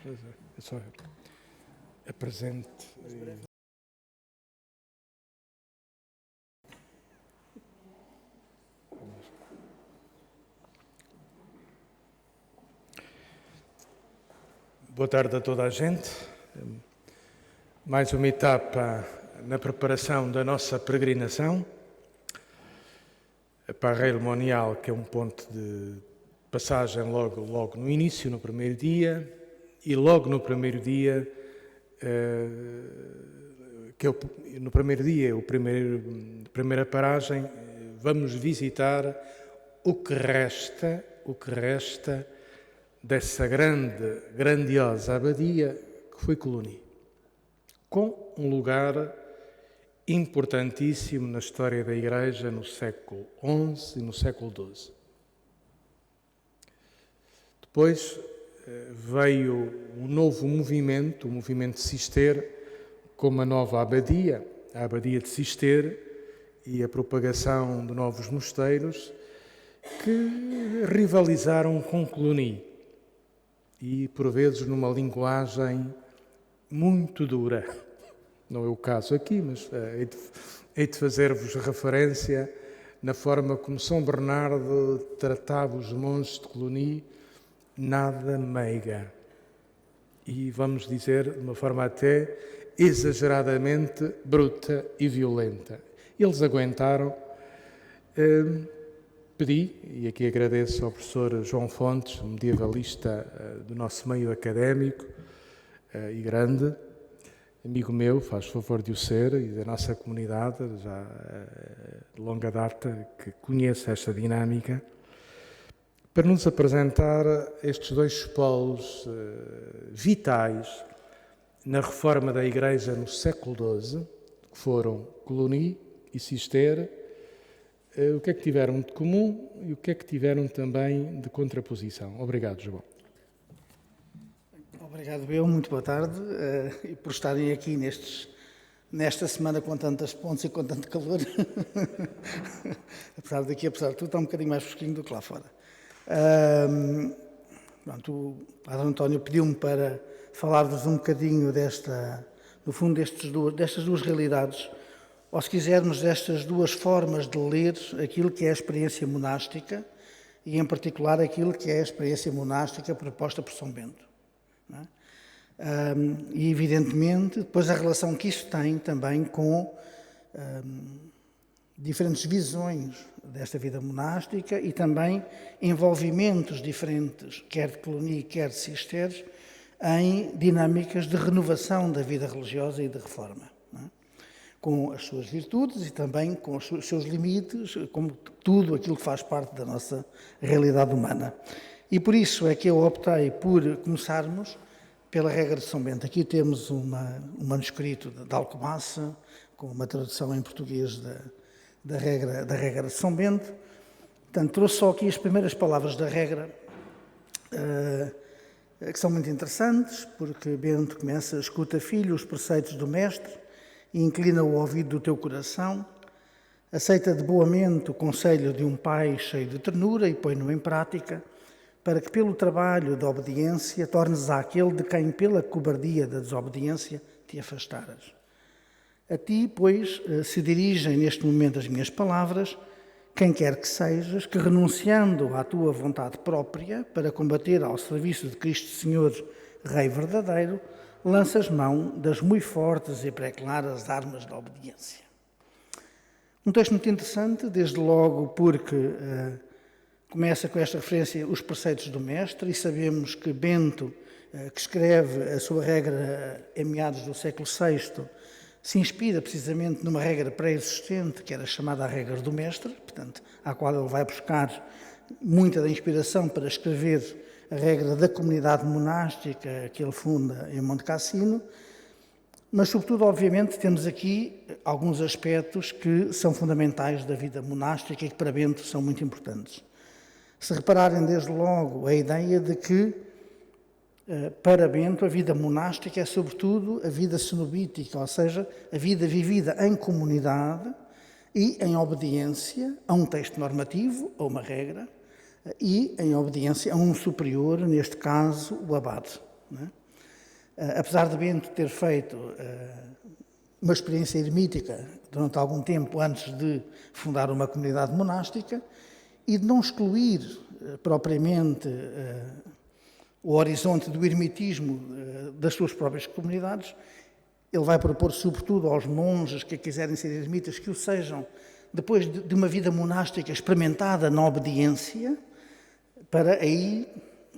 É só apresente. Boa tarde a toda a gente. Mais uma etapa na preparação da nossa peregrinação para a Reil Monial, que é um ponto de passagem logo no início, no primeiro dia, e logo no primeiro dia, a primeira paragem, vamos visitar o que resta dessa grandiosa abadia que foi Coluni, com um lugar importantíssimo na história da Igreja no século XI e no século XII. Depois veio um novo movimento, o movimento de Cister, com uma nova abadia, a abadia de Cister, e a propagação de novos mosteiros que rivalizaram com Coluni, e por vezes numa linguagem muito dura. Não é o caso aqui, mas hei de fazer-vos referência na forma como São Bernardo tratava os monges de Coluni, nada meiga. E vamos dizer, de uma forma até exageradamente bruta e violenta. Eles aguentaram. Pedi, e aqui agradeço ao professor João Fontes, medievalista do nosso meio académico e grande, amigo meu, faz favor de o ser, e da nossa comunidade, já de longa data, que conhece esta dinâmica, para nos apresentar estes dois polos vitais na reforma da Igreja no século XII, que foram Coluni e Cister. O que é que tiveram de comum e o que é que tiveram também de contraposição? Obrigado, João. Obrigado, eu. Muito boa tarde e por estarem aqui nesta semana com tantas pontes e com tanto calor. apesar de tudo, está um bocadinho mais fresquinho do que lá fora. O Padre António pediu-me para falar-vos um bocadinho destas duas realidades, ou se quisermos, destas duas formas de ler aquilo que é a experiência monástica e, em particular, aquilo que é a experiência monástica proposta por São Bento. Não é? E, evidentemente, depois a relação que isso tem também com diferentes visões desta vida monástica e também envolvimentos diferentes, quer de Coluni, quer de Cister, em dinâmicas de renovação da vida religiosa e de reforma. Não é? Com as suas virtudes e também com os seus limites, como tudo aquilo que faz parte da nossa realidade humana. E por isso é que eu optei por começarmos pela regra de São Bento. Aqui temos um manuscrito de Alcobaça, com uma tradução em português da regra de São Bento. Portanto, trouxe só aqui as primeiras palavras da regra, que são muito interessantes, porque Bento começa: escuta, filho, os preceitos do mestre, e inclina o ouvido do teu coração, aceita de boa mente o conselho de um pai cheio de ternura e põe-no em prática, para que pelo trabalho da obediência tornes àquele de quem pela cobardia da desobediência te afastaras. A ti, pois, se dirigem neste momento as minhas palavras, quem quer que sejas, que renunciando à tua vontade própria para combater ao serviço de Cristo Senhor, Rei verdadeiro, lanças mão das muito fortes e pré-claras armas da obediência. Um texto muito interessante, desde logo porque começa com esta referência, os preceitos do mestre, e sabemos que Bento, que escreve a sua regra em meados do século VI, se inspira precisamente numa regra pré-existente, que era chamada a regra do mestre, portanto, à qual ele vai buscar muita da inspiração para escrever a regra da comunidade monástica que ele funda em Monte Cassino, mas, sobretudo, obviamente, temos aqui alguns aspectos que são fundamentais da vida monástica e que para Bento são muito importantes. Se repararem desde logo a ideia de que, para Bento, a vida monástica é sobretudo a vida cenobítica, ou seja, a vida vivida em comunidade e em obediência a um texto normativo, a uma regra, e em obediência a um superior, neste caso o abade. Não é? Apesar de Bento ter feito uma experiência eremítica durante algum tempo antes de fundar uma comunidade monástica e de não excluir propriamente o horizonte do eremitismo das suas próprias comunidades, ele vai propor, sobretudo aos monges que quiserem ser eremitas, que o sejam depois de uma vida monástica experimentada na obediência, para aí,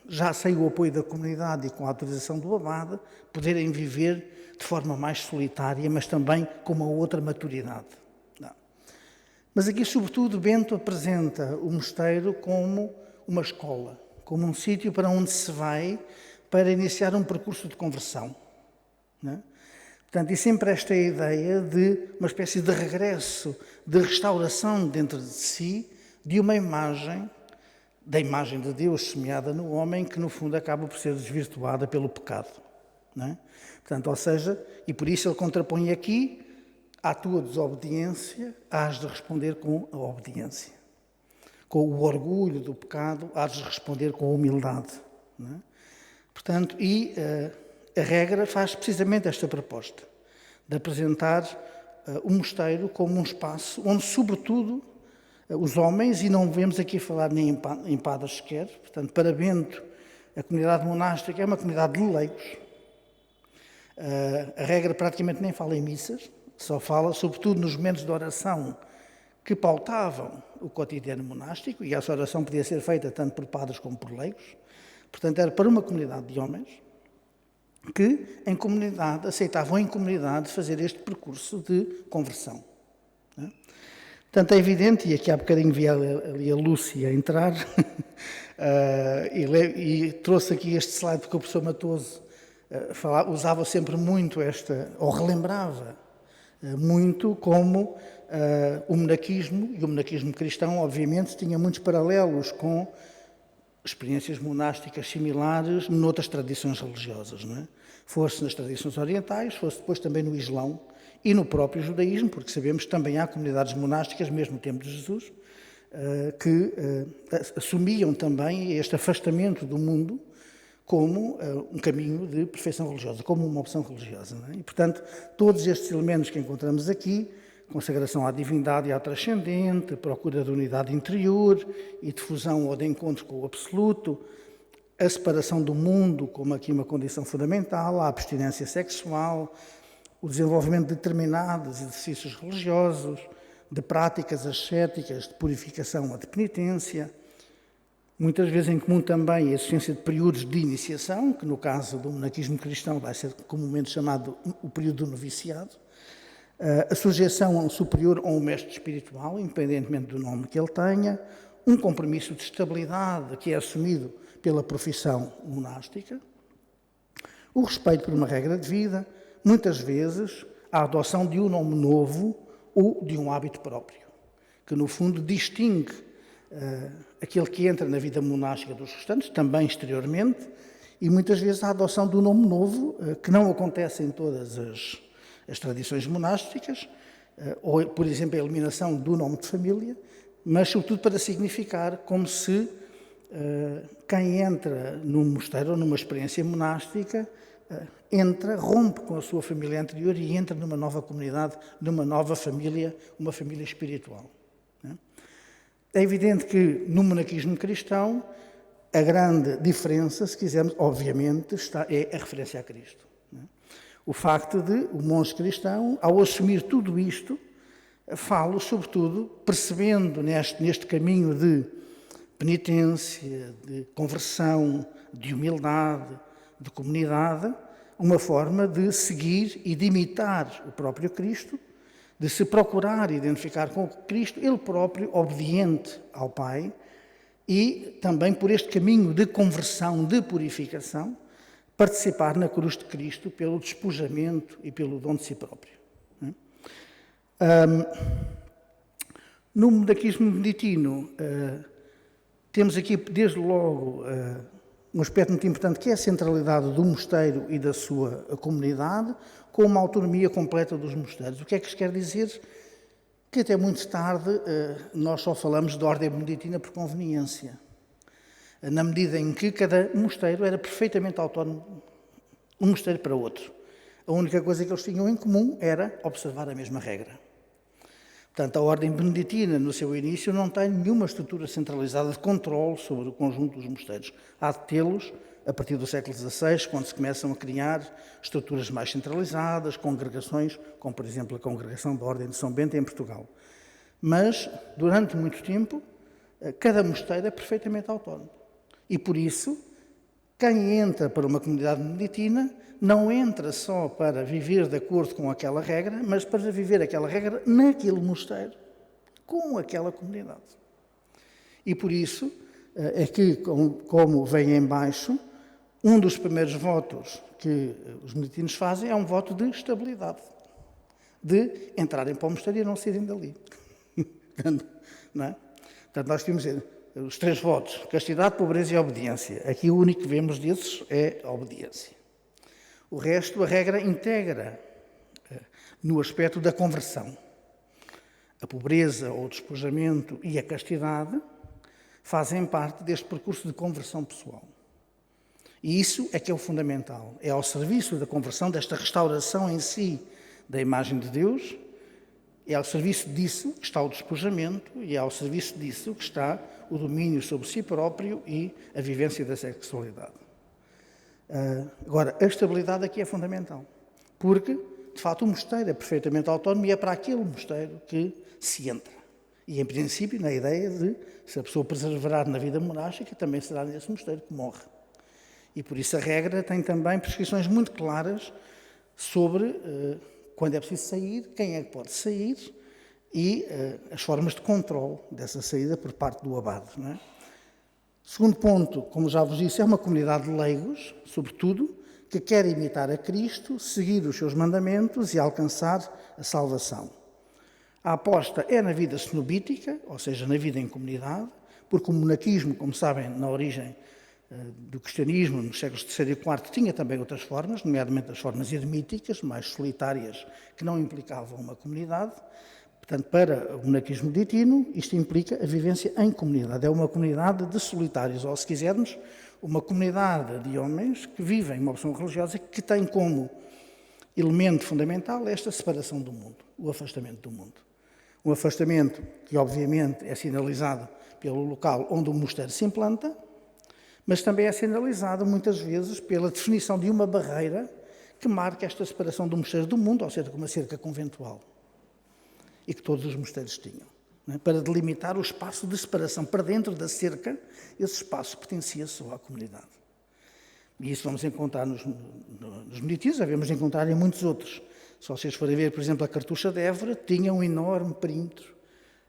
já sem o apoio da comunidade e com a autorização do abade, poderem viver de forma mais solitária, mas também com uma outra maturidade. Não. Mas aqui, sobretudo, Bento apresenta o mosteiro como uma escola, como um sítio para onde se vai para iniciar um percurso de conversão. Não? Portanto, e sempre esta ideia de uma espécie de regresso, de restauração dentro de si, de uma imagem, da imagem de Deus semeada no homem, que no fundo acaba por ser desvirtuada pelo pecado. Não é? Portanto, ou seja, e por isso ele contrapõe aqui, à tua desobediência, hás de responder com a obediência. Com o orgulho do pecado, hás de responder com a humildade. Não é? Portanto, a regra faz precisamente esta proposta, de apresentar o mosteiro como um espaço onde, sobretudo, os homens, e não vemos aqui falar nem em padres sequer, portanto, para Bento, a comunidade monástica é uma comunidade de leigos. A regra praticamente nem fala em missas, só fala, sobretudo, nos momentos de oração que pautavam o cotidiano monástico, e essa oração podia ser feita tanto por padres como por leigos. Portanto, era para uma comunidade de homens que, em comunidade, aceitavam em comunidade fazer este percurso de conversão. Não é? Portanto, é evidente, e aqui há bocadinho vi ali a Lúcia entrar, e trouxe aqui este slide porque o professor Matoso usava sempre muito ou relembrava muito como o monaquismo, e o monaquismo cristão, obviamente, tinha muitos paralelos com experiências monásticas similares noutras tradições religiosas, não é? Fosse nas tradições orientais, fosse depois também no Islão e no próprio judaísmo, porque sabemos que também há comunidades monásticas, mesmo no tempo de Jesus, que assumiam também este afastamento do mundo como um caminho de perfeição religiosa, como uma opção religiosa. Não é? E, portanto, todos estes elementos que encontramos aqui, consagração à divindade e ao transcendente, procura de unidade interior e de fusão ou de encontro com o absoluto, a separação do mundo como aqui uma condição fundamental, a abstinência sexual, o desenvolvimento de determinados exercícios religiosos, de práticas ascéticas, de purificação ou de penitência, muitas vezes em comum também a existência de períodos de iniciação, que no caso do monaquismo cristão vai ser comumente chamado o período do noviciado, a sujeição a um superior ou a um mestre espiritual, independentemente do nome que ele tenha, um compromisso de estabilidade que é assumido pela profissão monástica, o respeito por uma regra de vida, muitas vezes a adoção de um nome novo ou de um hábito próprio, que no fundo distingue aquele que entra na vida monástica dos restantes, também exteriormente, e muitas vezes a adoção de um nome novo, que não acontece em todas as tradições monásticas, ou, por exemplo, a eliminação do nome de família, mas sobretudo para significar como se quem entra num mosteiro ou numa experiência monástica rompe com a sua família anterior e entra numa nova comunidade, numa nova família, uma família espiritual. É evidente que no monaquismo cristão a grande diferença, se quisermos, obviamente, é a referência a Cristo. O facto de o monge cristão, ao assumir tudo isto, falo, sobretudo, percebendo neste caminho de penitência, de conversão, de humildade, de comunidade, uma forma de seguir e de imitar o próprio Cristo, de se procurar identificar com Cristo, ele próprio obediente ao Pai, e também por este caminho de conversão, de purificação, participar na cruz de Cristo pelo despojamento e pelo dom de si próprio. No monaquismo beneditino, temos aqui, desde logo, um aspecto muito importante, que é a centralidade do mosteiro e da sua comunidade, com uma autonomia completa dos mosteiros. O que é que isto quer dizer? Que até muito tarde nós só falamos de ordem beneditina por conveniência, na medida em que cada mosteiro era perfeitamente autónomo um mosteiro para outro. A única coisa que eles tinham em comum era observar a mesma regra. Portanto, a ordem beneditina, no seu início, não tem nenhuma estrutura centralizada de controle sobre o conjunto dos mosteiros. Há de tê-los a partir do século XVI, quando se começam a criar estruturas mais centralizadas, congregações, como, por exemplo, a Congregação da Ordem de São Bento em Portugal. Mas, durante muito tempo, cada mosteiro é perfeitamente autónomo. E, por isso, quem entra para uma comunidade beneditina não entra só para viver de acordo com aquela regra, mas para viver aquela regra naquele mosteiro, com aquela comunidade. E por isso é que, como vem em baixo, um dos primeiros votos que os beneditinos fazem é um voto de estabilidade, de entrarem para o mosteiro e não saírem dali. Não é? Portanto, nós temos os 3 votos: castidade, pobreza e obediência. Aqui o único que vemos desses é a obediência. O resto, a regra integra no aspecto da conversão. A pobreza ou o despojamento e a castidade fazem parte deste percurso de conversão pessoal. E isso é que é o fundamental. É ao serviço da conversão, desta restauração em si da imagem de Deus, é ao serviço disso que está o despojamento e é ao serviço disso que está o domínio sobre si próprio e a vivência da sexualidade. Agora, a estabilidade aqui é fundamental, porque, de facto, o mosteiro é perfeitamente autónomo e é para aquele mosteiro que se entra. E, em princípio, na ideia de, se a pessoa perseverar na vida monástica, também será nesse mosteiro que morre. E, por isso, a regra tem também prescrições muito claras sobre quando é preciso sair, quem é que pode sair e as formas de controle dessa saída por parte do abade. Não é? Segundo ponto, como já vos disse, é uma comunidade de leigos, sobretudo, que quer imitar a Cristo, seguir os seus mandamentos e alcançar a salvação. A aposta é na vida cenobítica, ou seja, na vida em comunidade, porque o monaquismo, como sabem, na origem do cristianismo, nos séculos III e IV, tinha também outras formas, nomeadamente as formas eremíticas, mais solitárias, que não implicavam uma comunidade. Portanto, para o monaquismo beneditino, isto implica a vivência em comunidade. É uma comunidade de solitários, ou, se quisermos, uma comunidade de homens que vivem uma opção religiosa que tem como elemento fundamental esta separação do mundo, o afastamento do mundo. Um afastamento que, obviamente, é sinalizado pelo local onde o mosteiro se implanta, mas também é sinalizado, muitas vezes, pela definição de uma barreira que marca esta separação do mosteiro do mundo, ou seja, como uma cerca conventual, e que todos os mosteiros tinham, não é? Para delimitar o espaço de separação. Para dentro da cerca, esse espaço pertencia só à comunidade. E isso vamos encontrar nos beneditinos, devemos encontrar em muitos outros. Se vocês forem ver, por exemplo, a Cartucha de Évora, tinha um enorme perímetro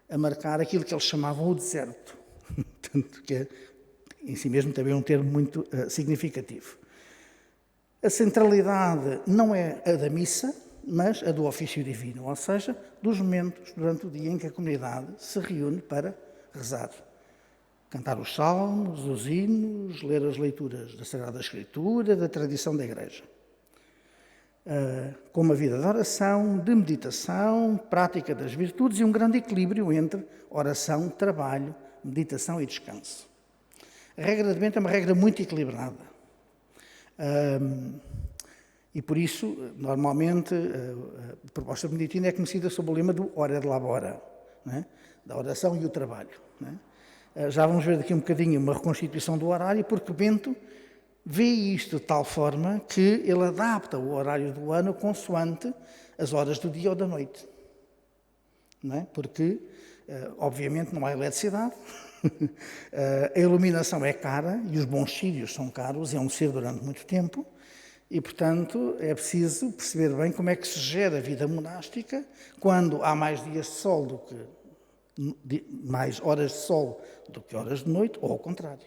a marcar aquilo que eles chamavam o deserto. Tanto que é, em si mesmo, também um termo muito significativo. A centralidade não é a da missa, mas a do ofício divino, ou seja, dos momentos durante o dia em que a comunidade se reúne para rezar. Cantar os salmos, os hinos, ler as leituras da Sagrada Escritura, da tradição da Igreja. Com uma vida de oração, de meditação, prática das virtudes e um grande equilíbrio entre oração, trabalho, meditação e descanso. A regra de Bento é uma regra muito equilibrada. E por isso, normalmente, a proposta beneditina é conhecida sob o lema do ora et labora, né? Da oração e o trabalho. Né? Já vamos ver daqui um bocadinho uma reconstituição do horário, porque Bento vê isto de tal forma que ele adapta o horário do ano consoante as horas do dia ou da noite. Não é? Porque, obviamente, não há eletricidade, a iluminação é cara e os bons sírios são caros, é um ser durante muito tempo. E, portanto, é preciso perceber bem como é que se gera a vida monástica quando há mais dias de sol do que mais horas de sol do que horas de noite, ou ao contrário.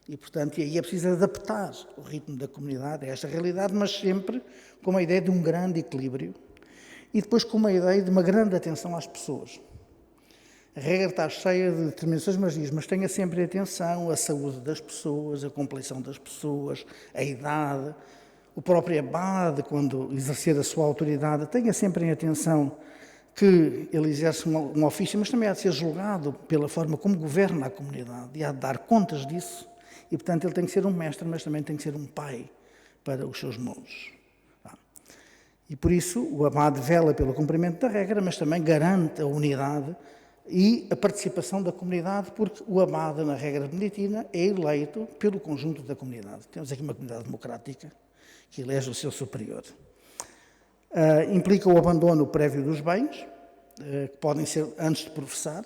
E, portanto, aí é preciso adaptar o ritmo da comunidade a esta realidade, mas sempre com uma ideia de um grande equilíbrio e depois com uma ideia de uma grande atenção às pessoas. A regra está cheia de determinações, mas tenha sempre atenção à saúde das pessoas, à compleição das pessoas, à idade. O próprio abade, quando exercer a sua autoridade, tenha sempre em atenção que ele exerce um ofício, mas também há de ser julgado pela forma como governa a comunidade e há de dar contas disso. E, portanto, ele tem que ser um mestre, mas também tem que ser um pai para os seus monges. E por isso o abade vela pelo cumprimento da regra, mas também garante a unidade e a participação da comunidade, porque o abade, na regra beneditina, é eleito pelo conjunto da comunidade. Temos aqui uma comunidade democrática que elege o seu superior. Implica o abandono prévio dos bens, que podem ser, antes de professar,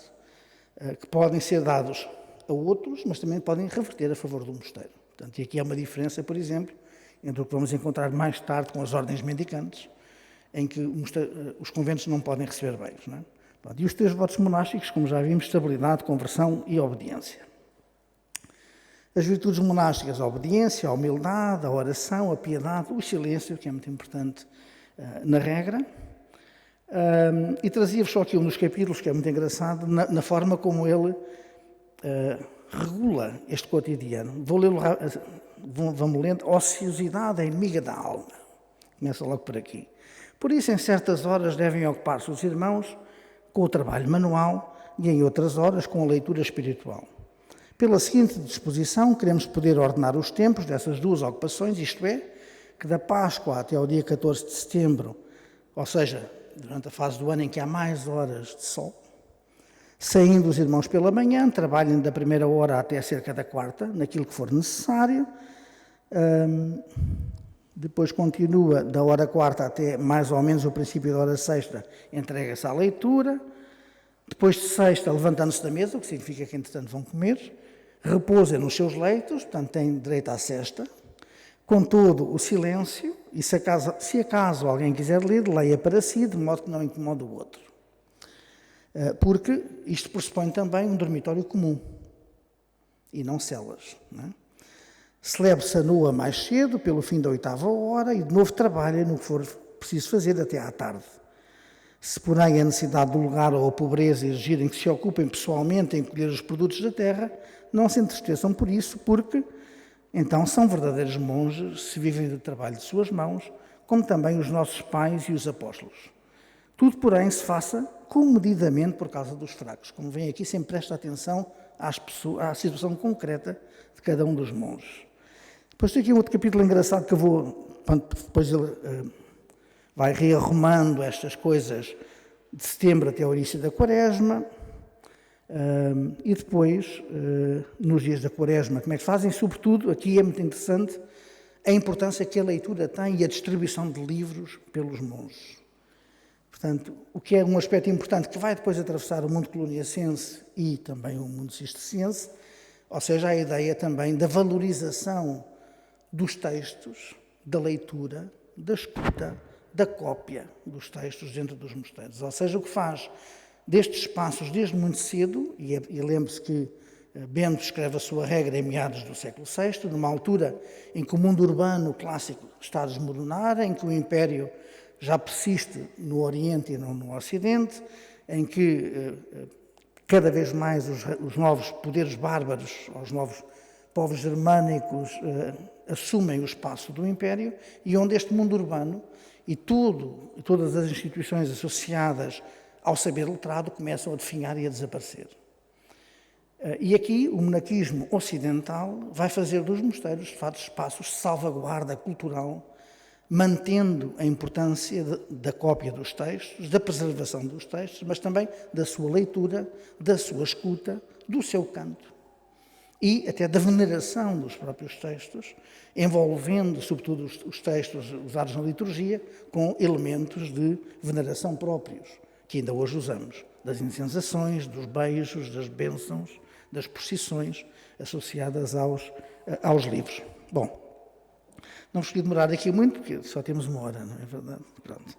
que podem ser dados a outros, mas também podem reverter a favor do mosteiro. Portanto, e aqui há uma diferença, por exemplo, entre o que vamos encontrar mais tarde com as ordens mendicantes, em que os conventos não podem receber bens. Não é? E os 3 votos monásticos, como já vimos, estabilidade, conversão e obediência. As virtudes monásticas, a obediência, a humildade, a oração, a piedade, o silêncio, que é muito importante na regra. E trazia-vos só aqui um dos capítulos, que é muito engraçado, na forma como ele regula este cotidiano. Vou lê-lo, vamos lendo. Ociosidade é inimiga da alma. Começa logo por aqui. Por isso, em certas horas devem ocupar-se os irmãos com o trabalho manual e em outras horas com a leitura espiritual. Pela seguinte disposição, queremos poder ordenar os tempos dessas 2 ocupações, isto é, que da Páscoa até ao dia 14 de setembro, ou seja, durante a fase do ano em que há mais horas de sol, saindo os irmãos pela manhã, trabalhem da primeira hora até cerca da 4ª, naquilo que for necessário. Depois continua da hora 4ª até mais ou menos o princípio da hora 6ª, entrega-se à leitura. Depois de 6ª, levantando-se da mesa, o que significa que, entretanto, vão comer. Repousem nos seus leitos, portanto, têm direito à sesta. Contudo, o silêncio, e se acaso alguém quiser ler, leia para si, de modo que não incomode o outro. Porque isto pressupõe também um dormitório comum, e não celas, não é? Celebre-se a nua mais cedo, pelo fim da 8ª hora, e de novo trabalha no que for preciso fazer até à tarde. Se, porém, a necessidade do lugar ou a pobreza exigirem que se ocupem pessoalmente em colher os produtos da terra, não se entristeçam por isso, porque então são verdadeiros monges se vivem do trabalho de suas mãos, como também os nossos pais e os apóstolos. Tudo, porém, se faça comedidamente por causa dos fracos. Como vem aqui, sempre presta atenção à situação concreta de cada um dos monges. Depois tem aqui um outro capítulo engraçado que eu vou, depois ele vai rearrumando estas coisas de setembro até o início da Quaresma, e depois, nos dias da Quaresma, como é que fazem? Sobretudo, aqui é muito interessante, a importância que a leitura tem e a distribuição de livros pelos monges. Portanto, o que é um aspecto importante que vai depois atravessar o mundo coloniacense e também o mundo cisterciense, ou seja, a ideia também da valorização dos textos, da leitura, da escuta, da cópia dos textos dentro dos mosteiros. Ou seja, o que faz destes espaços desde muito cedo, e lembre-se que Bento escreve a sua regra em meados do século VI, numa altura em que o mundo urbano clássico está a desmoronar, em que o Império já persiste no Oriente e não no Ocidente, em que cada vez mais os novos poderes bárbaros, os novos povos germânicos assumem o espaço do Império, e onde este mundo urbano e todas as instituições associadas ao saber letrado começam a definhar e a desaparecer. E aqui o monaquismo ocidental vai fazer dos mosteiros, de facto, espaços de salvaguarda cultural, mantendo a importância da cópia dos textos, da preservação dos textos, mas também da sua leitura, da sua escuta, do seu canto e até da veneração dos próprios textos, envolvendo, sobretudo, os textos usados na liturgia com elementos de veneração próprios, que ainda hoje usamos, das incensações, dos beijos, das bênçãos, das procissões associadas aos livros. Bom, não vos queria demorar aqui muito, porque só temos 1 hora, não é verdade? Pronto.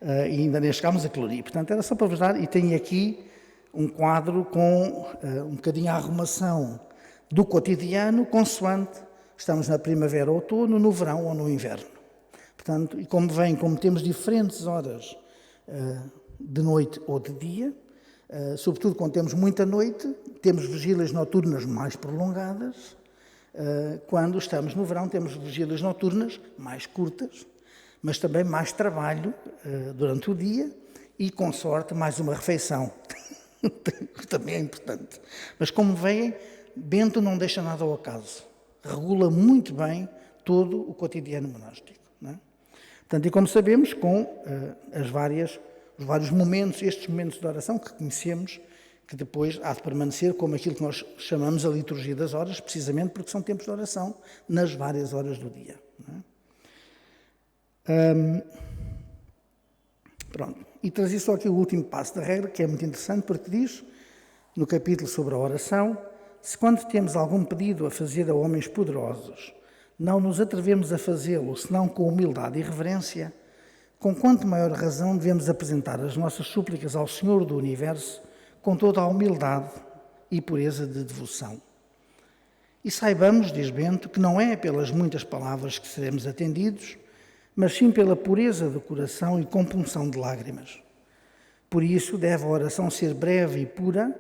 E ainda nem chegámos a colorir. Portanto, era só para vos dar, e tenho aqui um quadro com um bocadinho a arrumação do cotidiano, consoante estamos na primavera, outono, no verão ou no inverno. Portanto, e como temos diferentes horas de noite ou de dia, sobretudo quando temos muita noite, temos vigílias noturnas mais prolongadas. Quando estamos no verão, temos vigílias noturnas mais curtas, mas também mais trabalho durante o dia e, com sorte, mais uma refeição, que também é importante. Mas, como veem, Bento não deixa nada ao acaso. Regula muito bem todo o cotidiano monástico. Não é? Portanto, e como sabemos, com os vários momentos, estes momentos de oração que conhecemos, que depois há de permanecer como aquilo que nós chamamos a liturgia das horas, precisamente porque são tempos de oração nas várias horas do dia. Não é? Pronto. E trazer só aqui o último passo da regra, que é muito interessante, porque diz, no capítulo sobre a oração, se quando temos algum pedido a fazer a homens poderosos, não nos atrevemos a fazê-lo, senão com humildade e reverência, com quanto maior razão devemos apresentar as nossas súplicas ao Senhor do Universo com toda a humildade e pureza de devoção. E saibamos, diz Bento, que não é pelas muitas palavras que seremos atendidos, mas sim pela pureza do coração e compunção de lágrimas. Por isso deve a oração ser breve e pura,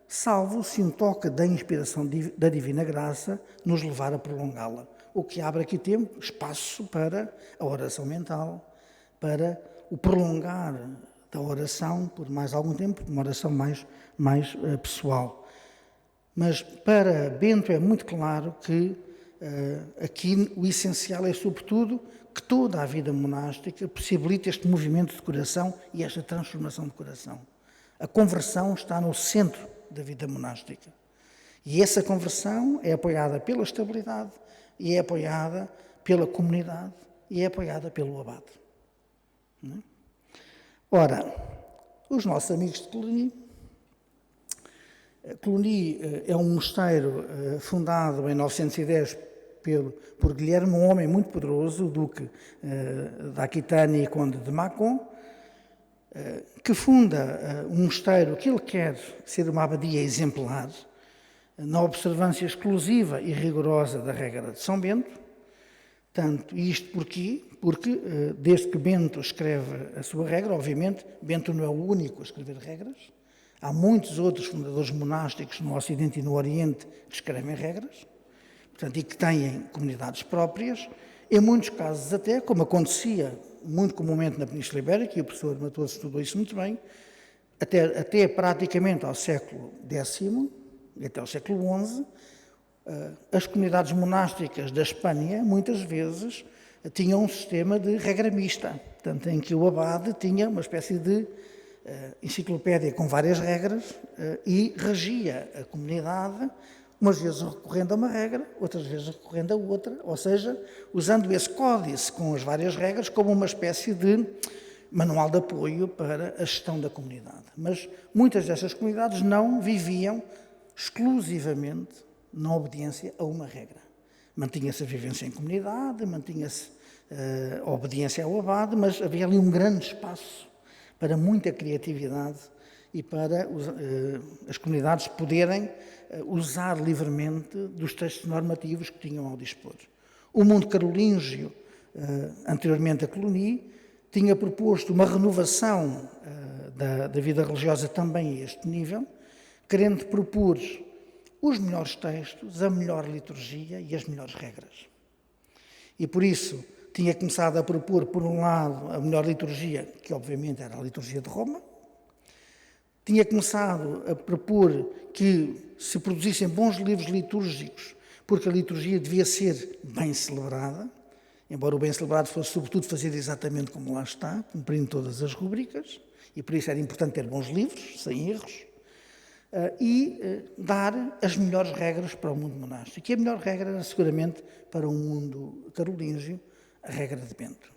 salvo se um toque da inspiração da divina graça nos levar a prolongá-la, o que abre aqui tempo, espaço para a oração mental, para o prolongar da oração por mais algum tempo, uma oração mais pessoal. Mas para Bento é muito claro que aqui o essencial é, sobretudo, que toda a vida monástica possibilite este movimento de coração e esta transformação de coração. A conversão está no centro da vida monástica. E essa conversão é apoiada pela estabilidade, e é apoiada pela comunidade, e é apoiada pelo abade. Ora, os nossos amigos de Cluny é um mosteiro fundado em 910 por Guilherme, um homem muito poderoso, o duque da Aquitânia e conde de Mâcon, que funda um mosteiro que ele quer ser uma abadia exemplar, na observância exclusiva e rigorosa da regra de São Bento. Tanto isto porquê? Porque desde que Bento escreve a sua regra, obviamente, Bento não é o único a escrever regras. Há muitos outros fundadores monásticos no Ocidente e no Oriente que escrevem regras, portanto, e que têm comunidades próprias. Em muitos casos até, como acontecia muito comumente na Península Ibérica, e o professor Matoso estudou isso muito bem, até praticamente ao século X e até ao século XI, as comunidades monásticas da Espanha, muitas vezes, tinham um sistema de regra mista, portanto, em que o abade tinha uma espécie de enciclopédia com várias regras e regia a comunidade, umas vezes recorrendo a uma regra, outras vezes recorrendo a outra, ou seja, usando esse códice com as várias regras como uma espécie de manual de apoio para a gestão da comunidade. Mas muitas dessas comunidades não viviam exclusivamente na obediência a uma regra. Mantinha-se a vivência em comunidade, mantinha-se a obediência ao abade, mas havia ali um grande espaço para muita criatividade e para as comunidades poderem usar livremente dos textos normativos que tinham ao dispor. O mundo carolíngio, anteriormente a Cluny, tinha proposto uma renovação da vida religiosa também a este nível, querendo propor os melhores textos, a melhor liturgia e as melhores regras. E por isso tinha começado a propor, por um lado, a melhor liturgia, que obviamente era a liturgia de Roma. Tinha começado a propor que se produzissem bons livros litúrgicos, porque a liturgia devia ser bem celebrada, embora o bem celebrado fosse sobretudo fazer exatamente como lá está, cumprindo todas as rubricas, e por isso era importante ter bons livros, sem erros, e dar as melhores regras para o mundo monástico. E a melhor regra era seguramente para o mundo carolíngio, a regra de Bento.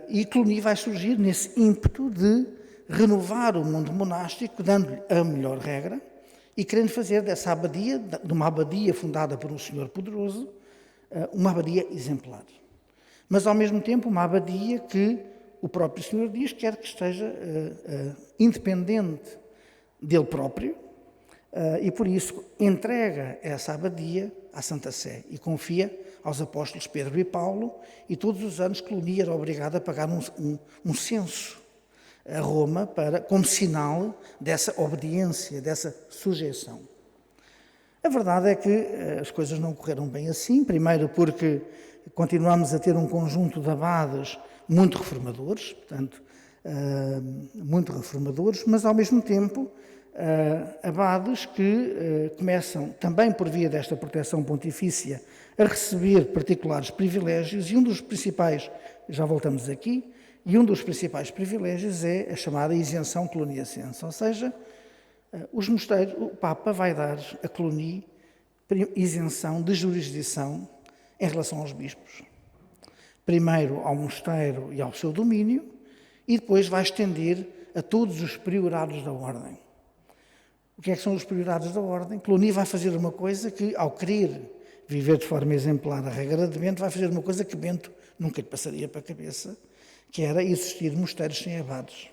E Cluny vai surgir nesse ímpeto de renovar o mundo monástico, dando-lhe a melhor regra e querendo fazer dessa abadia, de uma abadia fundada por um senhor poderoso, uma abadia exemplar. Mas, ao mesmo tempo, uma abadia que o próprio senhor diz que quer que esteja independente dele próprio e, por isso, entrega essa abadia à Santa Sé e confia aos apóstolos Pedro e Paulo, e todos os anos Cluny era obrigado a pagar um censo a Roma como sinal dessa obediência, dessa sujeição. A verdade é que as coisas não correram bem assim, primeiro porque continuamos a ter um conjunto de abades muito reformadores, portanto, muito reformadores, mas ao mesmo tempo abades que começam, também por via desta proteção pontifícia, a receber particulares privilégios, e um dos principais, já voltamos aqui, e um dos principais privilégios é a chamada isenção cluniacense, ou seja, os mosteiros, o Papa vai dar a Cluny isenção de jurisdição em relação aos bispos. Primeiro ao mosteiro e ao seu domínio, e depois vai estender a todos os priorados da ordem. O que é que são os priorados da ordem? Cluny vai fazer uma coisa que, ao querer viver de forma exemplar a regra de Bento, vai fazer uma coisa que Bento nunca lhe passaria para a cabeça, que era existir mosteiros sem abades.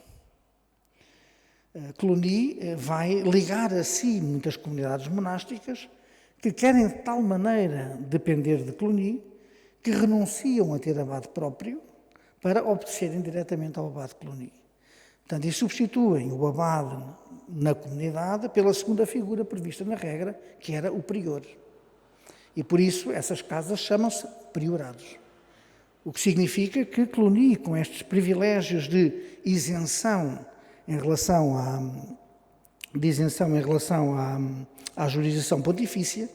Cluny vai ligar a si muitas comunidades monásticas que querem de tal maneira depender de Cluny que renunciam a ter abade próprio para obedecerem diretamente ao abade Cluny. Portanto, e substituem o abade na comunidade pela segunda figura prevista na regra, que era o prior. E por isso essas casas chamam-se priorados. O que significa que Cluny, com estes privilégios de isenção em relação à jurisdição pontifícia,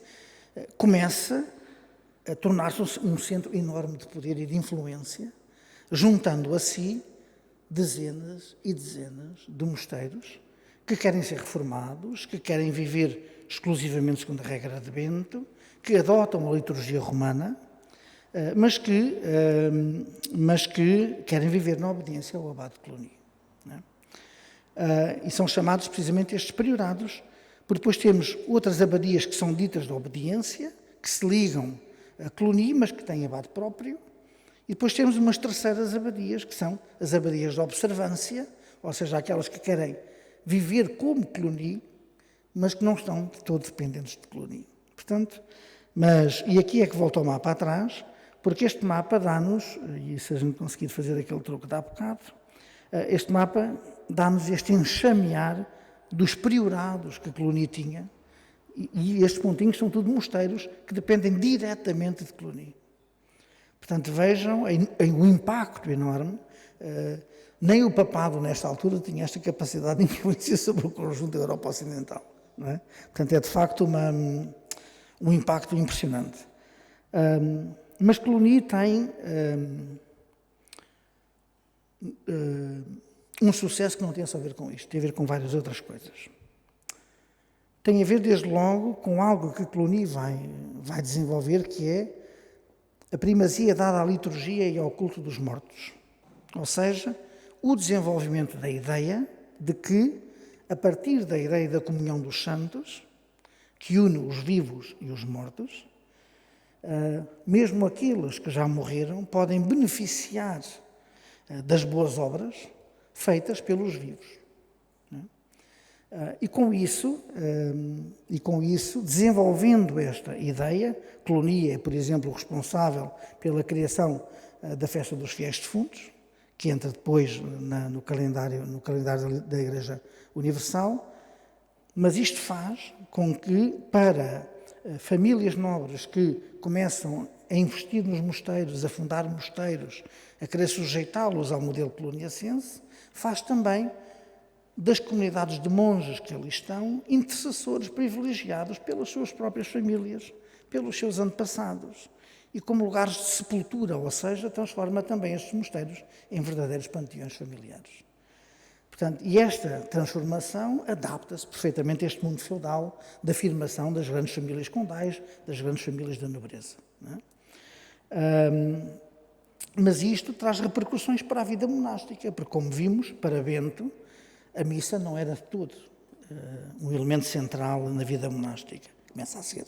começa a tornar-se um centro enorme de poder e de influência, juntando a si dezenas e dezenas de mosteiros que querem ser reformados, que querem viver exclusivamente segundo a regra de Bento, que adotam a liturgia romana, mas que querem viver na obediência ao abade Cluny. E são chamados precisamente estes priorados, porque depois temos outras abadias que são ditas de obediência, que se ligam a Cluny, mas que têm abade próprio, e depois temos umas terceiras abadias, que são as abadias de observância, ou seja, aquelas que querem viver como Cluny, mas que não estão de todo dependentes de Cluny. Portanto, e aqui é que volta o mapa atrás, porque este mapa dá-nos, e se a gente conseguir fazer aquele truque de há bocado, este mapa dá-nos este enxamear dos priorados que Cluny tinha, e estes pontinhos são tudo mosteiros que dependem diretamente de Cluny. Portanto, vejam o impacto enorme. Nem o papado, nesta altura, tinha esta capacidade de influência sobre o conjunto da Europa Ocidental. Não é? Portanto, é de facto um impacto impressionante. Mas Cluny tem um sucesso que não tem só a ver com isto, tem a ver com várias outras coisas. Tem a ver, desde logo, com algo que Cluny vai desenvolver, que é a primazia dada à liturgia e ao culto dos mortos. Ou seja, o desenvolvimento da ideia de que, a partir da ideia da comunhão dos santos, que une os vivos e os mortos, mesmo aqueles que já morreram podem beneficiar das boas obras feitas pelos vivos. E com isso, desenvolvendo esta ideia, Cluny é, por exemplo, responsável pela criação da festa dos fiéis defuntos, que entra depois no calendário da Igreja Universal, mas isto faz com que, para famílias nobres que começam a investir nos mosteiros, a fundar mosteiros, a querer sujeitá-los ao modelo cluniacense, faz também das comunidades de monges que ali estão intercessores privilegiados pelas suas próprias famílias, pelos seus antepassados, e como lugares de sepultura, ou seja, transforma também estes mosteiros em verdadeiros panteões familiares. Portanto, e esta transformação adapta-se perfeitamente a este mundo feudal da afirmação das grandes famílias condais, das grandes famílias da nobreza. Não é? Mas isto traz repercussões para a vida monástica, porque, como vimos, para Bento, a missa não era de todo um elemento central na vida monástica. Começa a ser.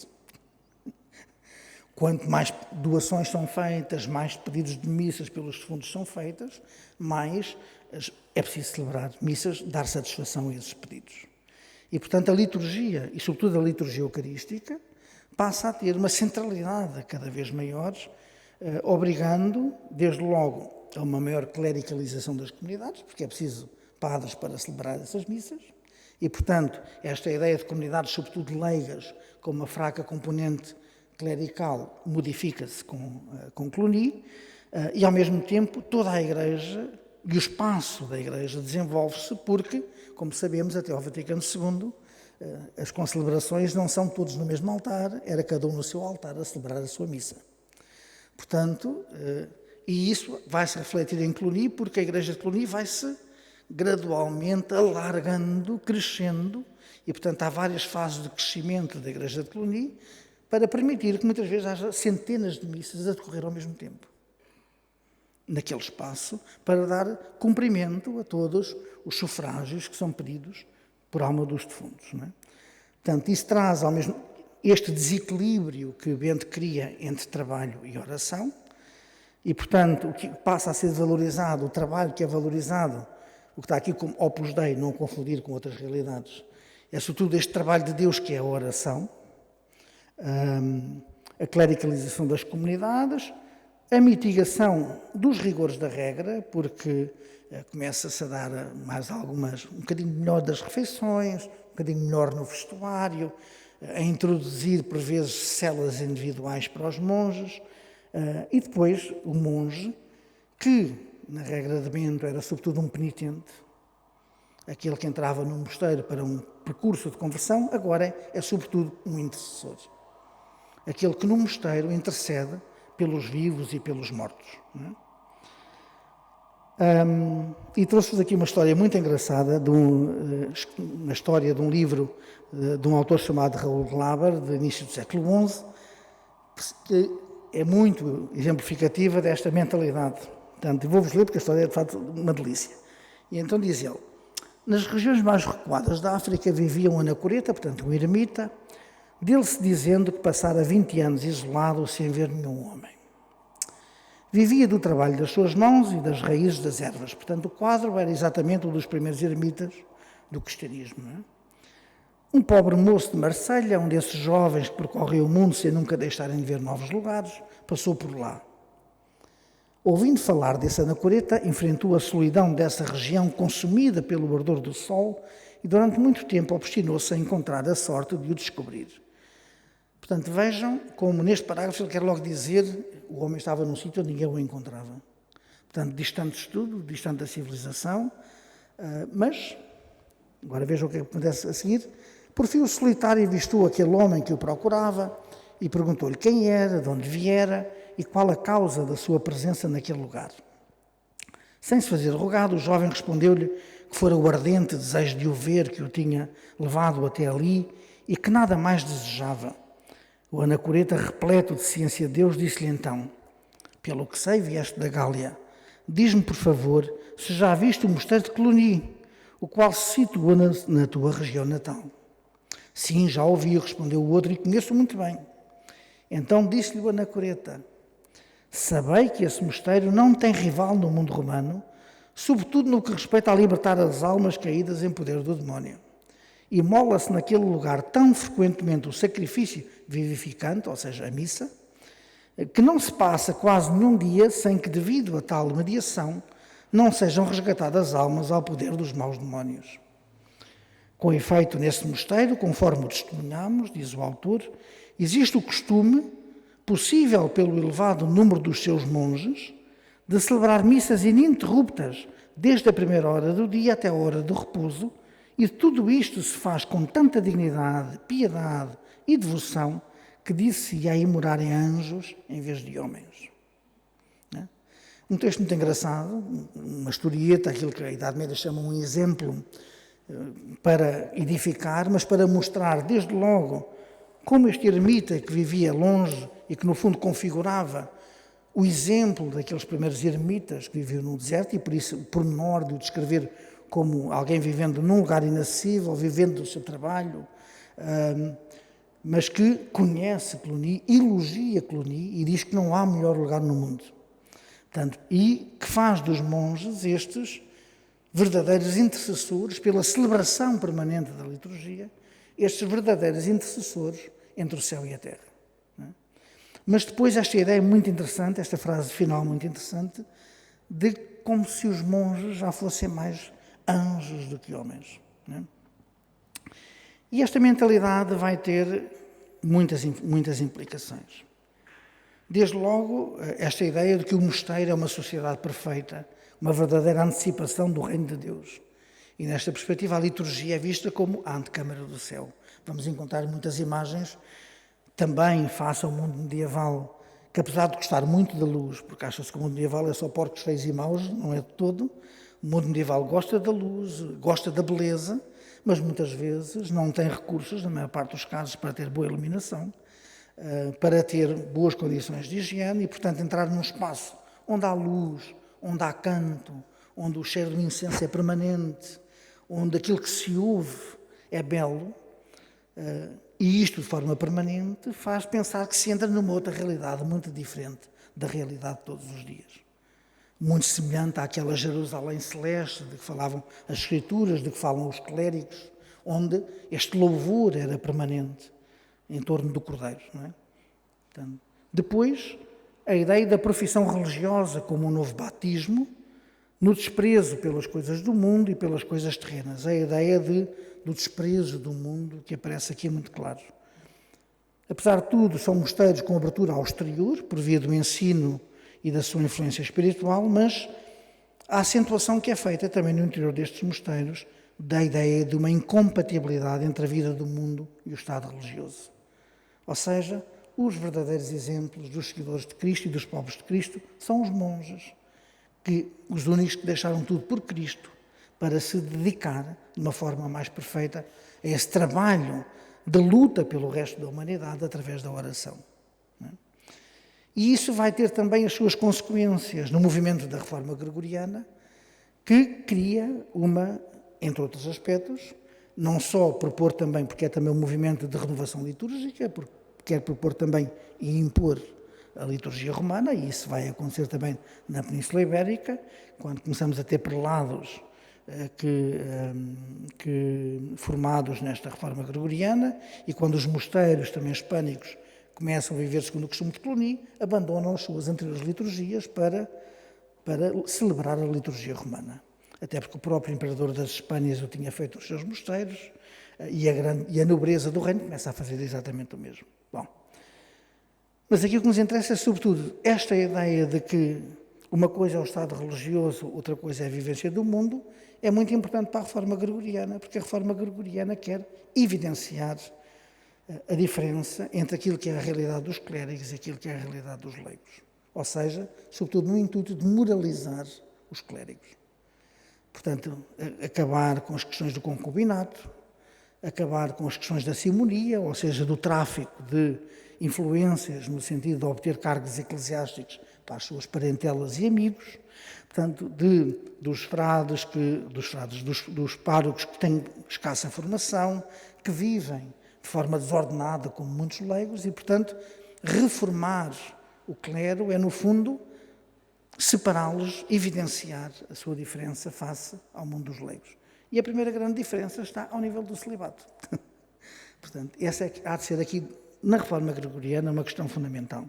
Quanto mais doações são feitas, mais pedidos de missas pelos defuntos são feitas, mais é preciso celebrar missas, dar satisfação a esses pedidos. E, portanto, a liturgia, e sobretudo a liturgia eucarística, passa a ter uma centralidade cada vez maior, obrigando, desde logo, a uma maior clericalização das comunidades, porque é preciso padres para celebrar essas missas, e, portanto, esta ideia de comunidades, sobretudo leigas, com uma fraca componente clerical, modifica-se com Cluny, e, ao mesmo tempo, toda a Igreja e o espaço da Igreja desenvolve-se porque, como sabemos, até ao Vaticano II, as concelebrações não são todos no mesmo altar, era cada um no seu altar a celebrar a sua missa. Portanto, e isso vai-se refletir em Cluny, porque a igreja de Cluny vai-se gradualmente alargando, crescendo, e portanto há várias fases de crescimento da igreja de Cluny, para permitir que muitas vezes haja centenas de missas a decorrer ao mesmo tempo. Naquele espaço, para dar cumprimento a todos os sufrágios que são pedidos por alma dos defuntos. Não é? Portanto, isso traz ao mesmo este desequilíbrio que Bento cria entre trabalho e oração, e, portanto, o que passa a ser valorizado, o trabalho que é valorizado, o que está aqui como Opus Dei, não confundir com outras realidades, é sobretudo este trabalho de Deus que é a oração, a clericalização das comunidades, a mitigação dos rigores da regra, porque começa-se a dar mais algumas, um bocadinho melhor das refeições, um bocadinho melhor no vestuário, a introduzir, por vezes, celas individuais para os monges, e depois o monge, que, na regra de Bento, era sobretudo um penitente, aquele que entrava num mosteiro para um percurso de conversão, agora é sobretudo um intercessor. Aquele que no mosteiro intercede pelos vivos e pelos mortos. Não é? E trouxe-vos aqui uma história muito engraçada, uma história de um livro de um autor chamado Raul Glaber, do início do século XI, que é muito exemplificativa desta mentalidade. Portanto, vou-vos ler porque a história é de facto uma delícia. E então diz ele: nas regiões mais recuadas da África vivia um anacoreta, portanto um eremita, dele-se dizendo que passara 20 anos isolado sem ver nenhum homem. Vivia do trabalho das suas mãos e das raízes das ervas. Portanto, o quadro era exatamente um dos primeiros eremitas do cristianismo. Não é? Um pobre moço de Marselha, um desses jovens que percorrem o mundo sem nunca deixarem de ver novos lugares, passou por lá. Ouvindo falar desse anacoreta, enfrentou a solidão dessa região consumida pelo ardor do sol e durante muito tempo obstinou-se a encontrar a sorte de o descobrir. Portanto, vejam como neste parágrafo ele quer logo dizer o homem estava num sítio onde ninguém o encontrava. Portanto, distante de tudo, distante da civilização, mas, agora vejam o que acontece a seguir, por fim o solitário avistou aquele homem que o procurava e perguntou-lhe quem era, de onde viera e qual a causa da sua presença naquele lugar. Sem se fazer rogado, o jovem respondeu-lhe que fora o ardente desejo de o ver que o tinha levado até ali e que nada mais desejava. O anacoreta, repleto de ciência de Deus, disse-lhe então: pelo que sei, vieste da Gália. Diz-me, por favor, se já viste o mosteiro de Cluny, o qual se situa na tua região natal. Sim, já ouvi, respondeu o outro, e conheço muito bem. Então disse-lhe o anacoreta: sabei que esse mosteiro não tem rival no mundo romano, sobretudo no que respeita a libertar as almas caídas em poder do demónio. E mola-se naquele lugar tão frequentemente o sacrifício vivificante, ou seja, a missa, que não se passa quase nenhum dia sem que, devido a tal mediação, não sejam resgatadas almas ao poder dos maus demónios. Com efeito, nesse mosteiro, conforme o testemunhamos, diz o autor, existe o costume, possível pelo elevado número dos seus monges, de celebrar missas ininterruptas desde a primeira hora do dia até a hora do repouso, e tudo isto se faz com tanta dignidade, piedade e devoção que disse-se aí morarem anjos em vez de homens. Um texto muito engraçado, uma historieta, aquilo que a Idade Média chama um exemplo para edificar, mas para mostrar desde logo como este eremita que vivia longe e que no fundo configurava o exemplo daqueles primeiros eremitas que viviam no deserto, e por isso o pormenor de o descrever como alguém vivendo num lugar inacessível, vivendo do seu trabalho, mas que conhece Cluny, elogia Cluny e diz que não há melhor lugar no mundo. Portanto, e que faz dos monges estes verdadeiros intercessores pela celebração permanente da liturgia, estes verdadeiros intercessores entre o céu e a terra. Mas depois esta ideia muito interessante, esta frase final muito interessante, de como se os monges já fossem mais anjos do que homens. E esta mentalidade vai ter muitas implicações. Desde logo, esta ideia de que o mosteiro é uma sociedade perfeita, uma verdadeira antecipação do reino de Deus. E nesta perspectiva a liturgia é vista como a antecâmara do céu. Vamos encontrar muitas imagens também face ao mundo medieval, que apesar de gostar muito da luz, porque acha-se que o mundo medieval é só porcos feios e maus, não é de todo. O mundo medieval gosta da luz, gosta da beleza, mas muitas vezes não tem recursos, na maior parte dos casos, para ter boa iluminação, para ter boas condições de higiene e, portanto, entrar num espaço onde há luz, onde há canto, onde o cheiro do incenso é permanente, onde aquilo que se ouve é belo, e isto de forma permanente faz pensar que se entra numa outra realidade muito diferente da realidade de todos os dias. Muito semelhante àquela Jerusalém celeste de que falavam as Escrituras, de que falam os clérigos, onde este louvor era permanente em torno do Cordeiro. Não é? Portanto, depois, a ideia da profissão religiosa como um novo batismo, no desprezo pelas coisas do mundo e pelas coisas terrenas. A ideia do desprezo do mundo que aparece aqui muito claro. Apesar de tudo, são mosteiros com abertura ao exterior, por via do ensino e da sua influência espiritual, mas a acentuação que é feita também no interior destes mosteiros da ideia de uma incompatibilidade entre a vida do mundo e o estado religioso. Ou seja, os verdadeiros exemplos dos seguidores de Cristo e dos pobres de Cristo são os monges, os únicos que deixaram tudo por Cristo para se dedicar de uma forma mais perfeita a esse trabalho de luta pelo resto da humanidade através da oração. E isso vai ter também as suas consequências no movimento da Reforma Gregoriana, que cria entre outros aspectos, não só propor também, porque é também um movimento de renovação litúrgica, porque quer propor também e impor a liturgia romana, e isso vai acontecer também na Península Ibérica, quando começamos a ter prelados formados nesta Reforma Gregoriana, e quando os mosteiros também hispânicos começam a viver segundo o costume de Cluny, abandonam as suas anteriores liturgias para celebrar a liturgia romana. Até porque o próprio imperador das Espanhas o tinha feito nos seus mosteiros, e a nobreza do reino começa a fazer exatamente o mesmo. Bom, mas aqui o que nos interessa é, sobretudo, esta ideia de que uma coisa é o estado religioso, outra coisa é a vivência do mundo, é muito importante para a Reforma Gregoriana, porque a Reforma Gregoriana quer evidenciar a diferença entre aquilo que é a realidade dos clérigos e aquilo que é a realidade dos leigos. Ou seja, sobretudo no intuito de moralizar os clérigos. Portanto, acabar com as questões do concubinato, acabar com as questões da simonia, ou seja, do tráfico de influências no sentido de obter cargos eclesiásticos para as suas parentelas e amigos, portanto, dos párocos que têm escassa formação, que vivem de forma desordenada como muitos leigos e, portanto, reformar o clero é, no fundo, separá-los, evidenciar a sua diferença face ao mundo dos leigos. E a primeira grande diferença está ao nível do celibato. Portanto, essa há de ser aqui, na Reforma Gregoriana, uma questão fundamental.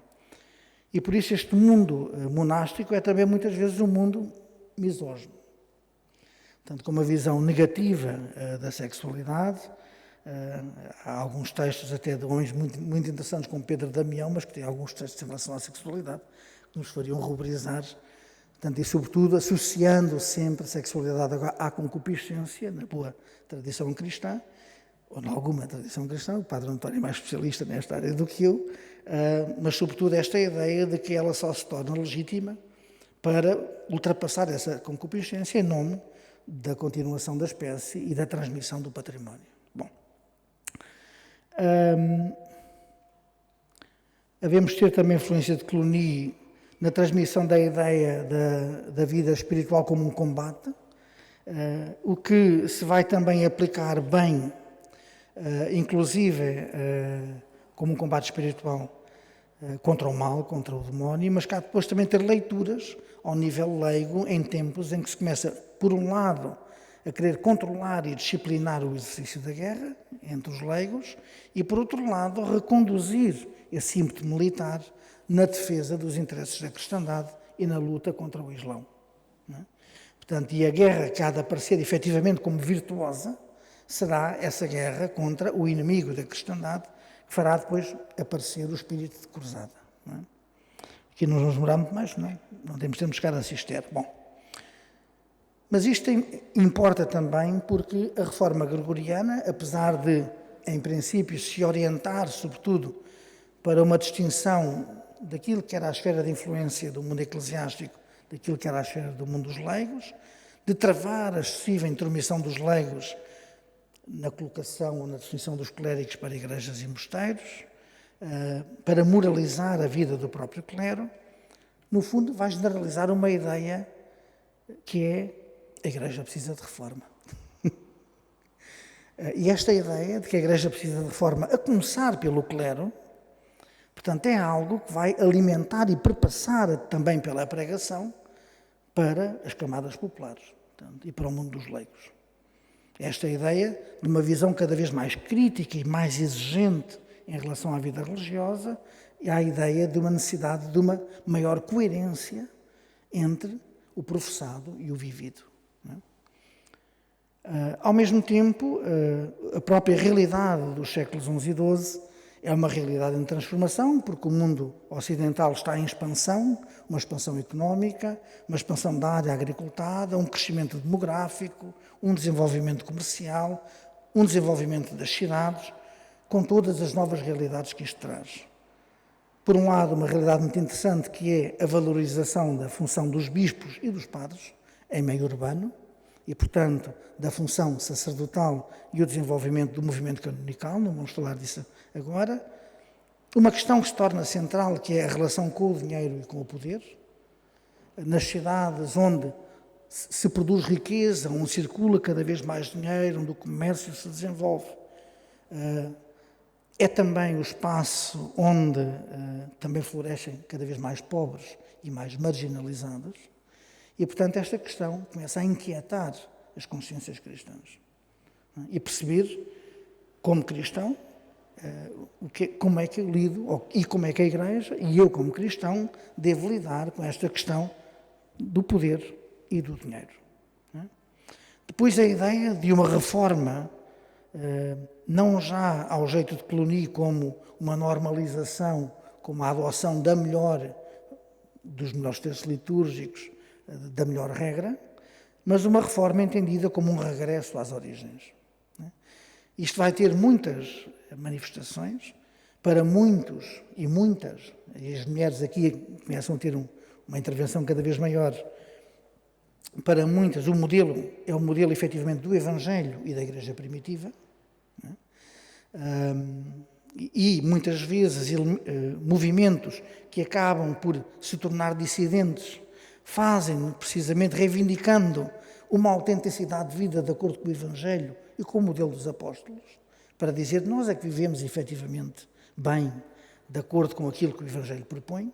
E por isso este mundo monástico é também muitas vezes um mundo misógino. Portanto, com uma visão negativa da sexualidade. Há alguns textos até de homens muito interessantes, como Pedro Damião, mas que têm alguns textos em relação à sexualidade, que nos fariam ruborizar. Portanto, e sobretudo associando sempre a sexualidade à concupiscência, na boa tradição cristã, ou em alguma tradição cristã. O Padre António é mais especialista nesta área do que eu, mas sobretudo esta ideia de que ela só se torna legítima para ultrapassar essa concupiscência em nome da continuação da espécie e da transmissão do património. Bom, havemos de ter também a influência de Cluny na transmissão da ideia da vida espiritual como um combate, o que se vai também aplicar bem, inclusive como um combate espiritual contra o mal, contra o demónio, mas cá depois também ter leituras ao nível leigo em tempos em que se começa, por um lado, a querer controlar e disciplinar o exercício da guerra entre os leigos e, por outro lado, reconduzir esse ímpeto militar na defesa dos interesses da cristandade e na luta contra o Islão. Não é? Portanto, e a guerra que há de aparecer efetivamente como virtuosa será essa guerra contra o inimigo da cristandade, que fará depois aparecer o espírito de cruzada. Não é? Aqui não nos demorar muito mais, não temos tempo de chegar a Cister. Bom, Mas isto importa também porque a reforma gregoriana, apesar de, em princípio, se orientar, sobretudo, para uma distinção daquilo que era a esfera de influência do mundo eclesiástico, daquilo que era a esfera do mundo dos leigos, de travar a excessiva intromissão dos leigos na colocação ou na definição dos clérigos para igrejas e mosteiros, para moralizar a vida do próprio clero, no fundo vai generalizar uma ideia que é a Igreja precisa de reforma. E esta ideia de que a Igreja precisa de reforma, a começar pelo clero, portanto, é algo que vai alimentar e perpassar também pela pregação para as camadas populares, portanto, e para o mundo dos leigos. Esta ideia de uma visão cada vez mais crítica e mais exigente em relação à vida religiosa e a ideia de uma necessidade de uma maior coerência entre o professado e o vivido. Ao mesmo tempo, a própria realidade dos séculos XI e XII é uma realidade em transformação, porque o mundo ocidental está em expansão, uma expansão económica, uma expansão da área agricultada, um crescimento demográfico, um desenvolvimento comercial, um desenvolvimento das cidades, com todas as novas realidades que isto traz. Por um lado, uma realidade muito interessante que é a valorização da função dos bispos e dos padres em meio urbano e, portanto, da função sacerdotal e o desenvolvimento do movimento canonical, não vamos falar disso agora. Uma questão que se torna central, que é a relação com o dinheiro e com o poder. Nas cidades onde se produz riqueza, onde circula cada vez mais dinheiro, onde o comércio se desenvolve, é também o espaço onde também florescem cada vez mais pobres e mais marginalizados. E, portanto, esta questão começa a inquietar as consciências cristãs. E perceber, como cristão, como é que eu lido e como é que a Igreja, e eu como cristão, devo lidar com esta questão do poder e do dinheiro. Depois a ideia de uma reforma, não já ao jeito de Cluny como uma normalização, como a adoção da melhor, dos melhores textos litúrgicos, da melhor regra, mas uma reforma entendida como um regresso às origens. Isto vai ter muitas manifestações, para muitos e muitas, e as mulheres aqui começam a ter uma intervenção cada vez maior, para muitas o modelo é o modelo efetivamente do Evangelho e da Igreja primitiva, e muitas vezes movimentos que acabam por se tornar dissidentes fazem precisamente reivindicando uma autenticidade de vida de acordo com o Evangelho e com o modelo dos apóstolos, para dizer que nós é que vivemos efetivamente bem de acordo com aquilo que o Evangelho propõe,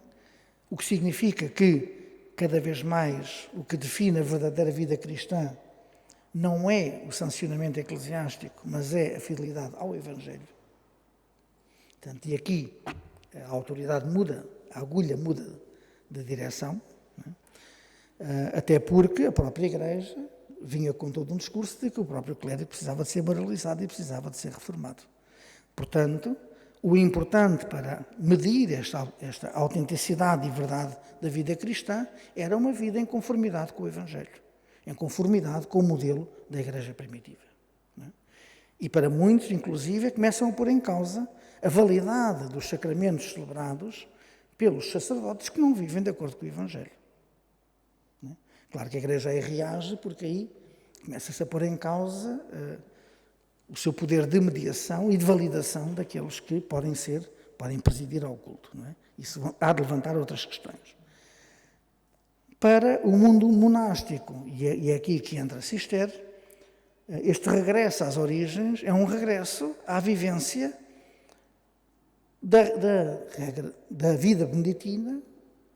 o que significa que cada vez mais o que define a verdadeira vida cristã não é o sancionamento eclesiástico, mas é a fidelidade ao Evangelho. Portanto, e aqui a autoridade muda, a agulha muda de direção, até porque a própria Igreja vinha com todo um discurso de que o próprio clero precisava de ser moralizado e precisava de ser reformado. Portanto, o importante para medir esta autenticidade e verdade da vida cristã era uma vida em conformidade com o Evangelho, em conformidade com o modelo da Igreja primitiva. E para muitos, inclusive, começam a pôr em causa a validade dos sacramentos celebrados pelos sacerdotes que não vivem de acordo com o Evangelho. Claro que a Igreja aí reage, porque aí começa-se a pôr em causa o seu poder de mediação e de validação daqueles que podem presidir ao culto. Não é? Isso há de levantar outras questões. Para o mundo monástico, e é aqui que entra Cister, este regresso às origens é um regresso à vivência da vida beneditina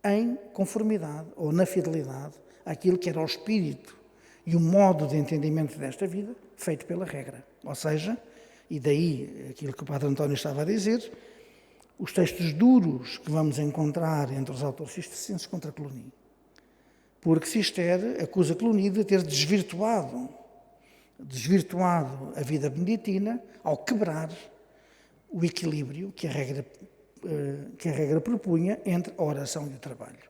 em conformidade ou na fidelidade àquilo que era o espírito e o modo de entendimento desta vida feito pela regra. Ou seja, e daí aquilo que o Padre António estava a dizer, os textos duros que vamos encontrar entre os autores cistercienses contra Cluny. Porque Cister acusa Cluny de ter desvirtuado a vida beneditina ao quebrar o equilíbrio que a regra propunha entre a oração e o trabalho.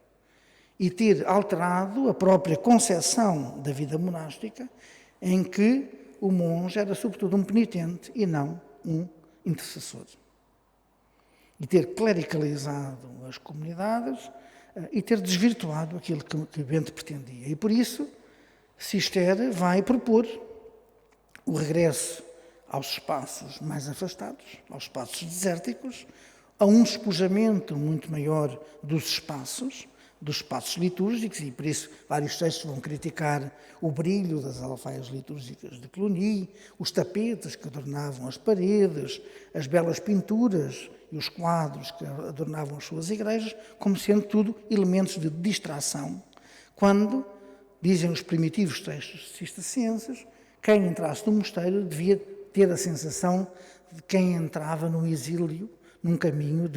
e ter alterado a própria concepção da vida monástica, em que o monge era sobretudo um penitente e não um intercessor. E ter clericalizado as comunidades e ter desvirtuado aquilo que Bento pretendia. E por isso, Cister vai propor o regresso aos espaços mais afastados, aos espaços desérticos, a um despojamento muito maior dos espaços litúrgicos, e por isso vários textos vão criticar o brilho das alfaias litúrgicas de Cluny, os tapetes que adornavam as paredes, as belas pinturas e os quadros que adornavam as suas igrejas, como sendo tudo elementos de distração, quando, dizem os primitivos textos cistercienses, quem entrasse no mosteiro devia ter a sensação de quem entrava no exílio, num caminho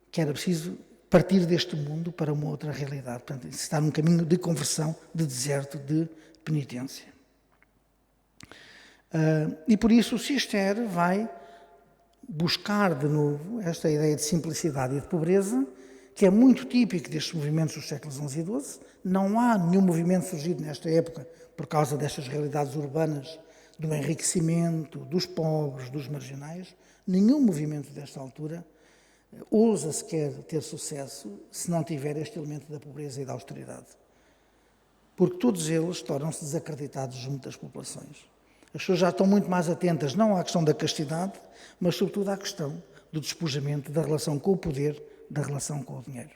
que era preciso partir deste mundo para uma outra realidade. Portanto, está num caminho de conversão, de deserto, de penitência. E por isso o Cister vai buscar de novo esta ideia de simplicidade e de pobreza, que é muito típico destes movimentos dos séculos XI e XII. Não há nenhum movimento surgido nesta época por causa destas realidades urbanas, do enriquecimento, dos pobres, dos marginais. Nenhum movimento desta altura ousa sequer ter sucesso se não tiver este elemento da pobreza e da austeridade. Porque todos eles tornam-se desacreditados junto das populações. As pessoas já estão muito mais atentas, não à questão da castidade, mas sobretudo à questão do despojamento, da relação com o poder, da relação com o dinheiro.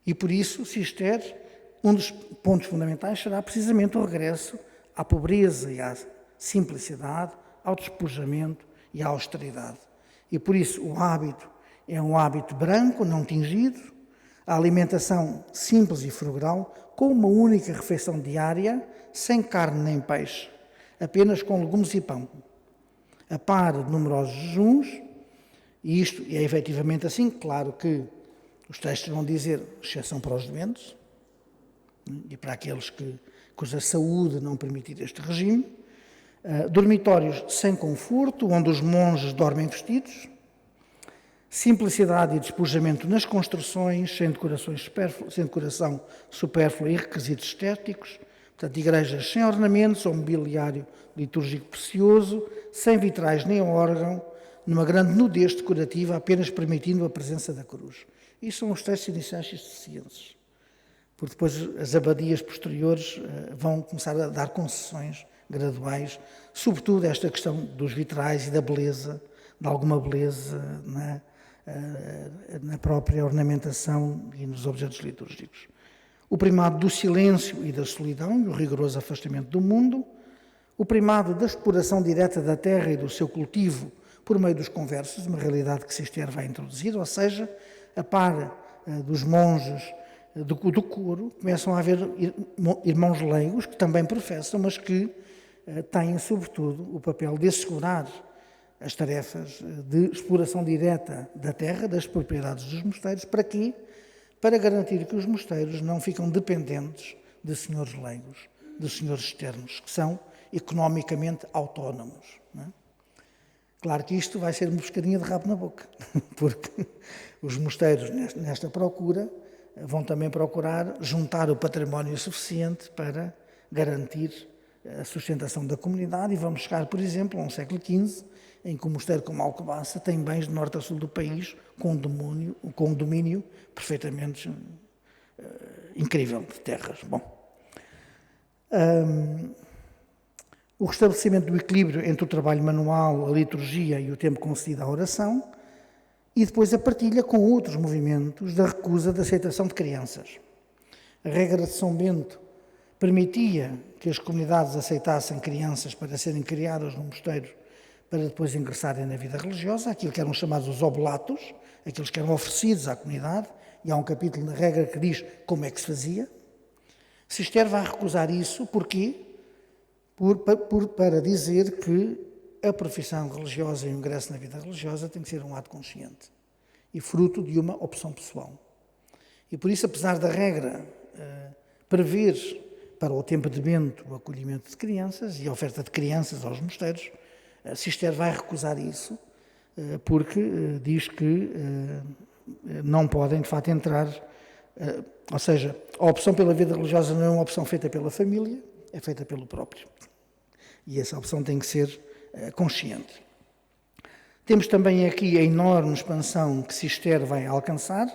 E por isso, Cister, um dos pontos fundamentais será precisamente o regresso à pobreza e à simplicidade, ao despojamento e à austeridade. E por isso o hábito é um hábito branco, não tingido, a alimentação simples e frugal, com uma única refeição diária, sem carne nem peixe, apenas com legumes e pão, a par de numerosos jejuns, e isto é efetivamente assim. Claro que os textos vão dizer exceção para os doentes e para aqueles cuja saúde não permitir este regime, dormitórios sem conforto, onde os monges dormem vestidos, simplicidade e despojamento nas construções, sem decoração supérflua e requisitos estéticos, portanto, igrejas sem ornamentos ou mobiliário litúrgico precioso, sem vitrais nem órgão, numa grande nudez decorativa, apenas permitindo a presença da cruz. Isto são os textos iniciais cistercienses, porque depois as abadias posteriores vão começar a dar concessões graduais, sobretudo esta questão dos vitrais e da beleza, de alguma beleza na própria ornamentação e nos objetos litúrgicos. O primado do silêncio e da solidão e o rigoroso afastamento do mundo, o primado da exploração direta da terra e do seu cultivo por meio dos conversos, uma realidade que Cister vai introduzir, ou seja, a par dos monges do coro, começam a haver irmãos leigos que também professam, mas que têm, sobretudo, o papel de assegurar as tarefas de exploração direta da terra, das propriedades dos mosteiros. Para quê? Para garantir que os mosteiros não ficam dependentes de senhores leigos, de senhores externos, que são economicamente autónomos. Não é? Claro que isto vai ser uma pescadinha de rabo na boca, porque os mosteiros, nesta procura, vão também procurar juntar o património suficiente para garantir a sustentação da comunidade, e vamos chegar, por exemplo, a um século XV, em que o mosteiro como Alcobaça tem bens de norte a sul do país com um domínio perfeitamente incrível de terras. Bom, o restabelecimento do equilíbrio entre o trabalho manual, a liturgia e o tempo concedido à oração, e depois a partilha com outros movimentos da recusa da aceitação de crianças. A regra de São Bento permitia que as comunidades aceitassem crianças para serem criadas no mosteiro para depois ingressarem na vida religiosa, aquilo que eram chamados os oblatos, aqueles que eram oferecidos à comunidade, e há um capítulo na regra que diz como é que se fazia. Cister vai recusar isso, porquê? Para dizer que a profissão religiosa e o ingresso na vida religiosa tem que ser um ato consciente e fruto de uma opção pessoal. E por isso, apesar da regra prever para o tempo de Bento o acolhimento de crianças e a oferta de crianças aos mosteiros, Cister vai recusar isso, porque diz que não podem, de facto, entrar Ou seja, a opção pela vida religiosa não é uma opção feita pela família, é feita pelo próprio. E essa opção tem que ser consciente. Temos também aqui a enorme expansão que Cister vai alcançar.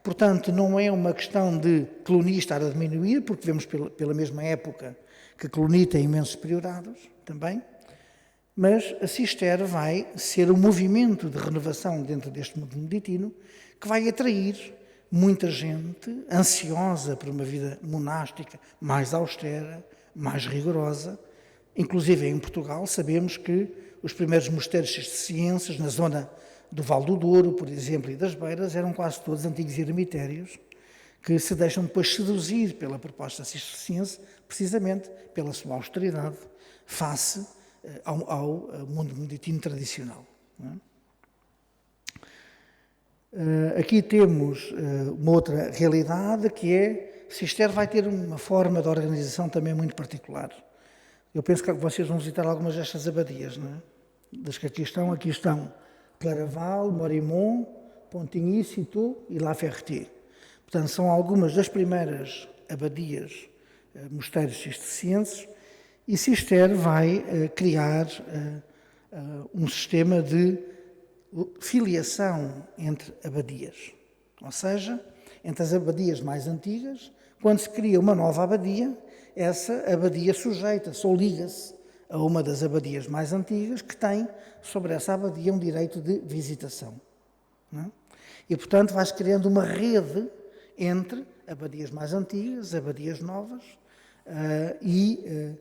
Portanto, não é uma questão de Cluny estar a diminuir, porque vemos pela mesma época que Cluny tem imensos priorados também, mas a Cister vai ser um movimento de renovação dentro deste mundo beneditino que vai atrair muita gente ansiosa por uma vida monástica mais austera, mais rigorosa. Inclusive em Portugal sabemos que os primeiros mosteiros cistercienses na zona do Val do Douro, por exemplo, e das Beiras, eram quase todos antigos eremitérios que se deixam depois seduzir pela proposta cisterciense, precisamente pela sua austeridade, face ao mundo beneditino tradicional. Aqui temos uma outra realidade, que é Cister vai ter uma forma de organização também muito particular. Eu penso que vocês vão visitar algumas destas abadias, não é? Das que aqui estão Claraval, Morimont, Pontigny, Citeaux e La Ferté. Portanto, são algumas das primeiras abadias, mosteiros cistercienses, e Cister vai criar um sistema de filiação entre abadias. Ou seja, entre as abadias mais antigas, quando se cria uma nova abadia, essa abadia sujeita-se ou liga-se a uma das abadias mais antigas, que tem sobre essa abadia um direito de visitação. Não é? E, portanto, vai-se criando uma rede entre abadias mais antigas, abadias novas, e,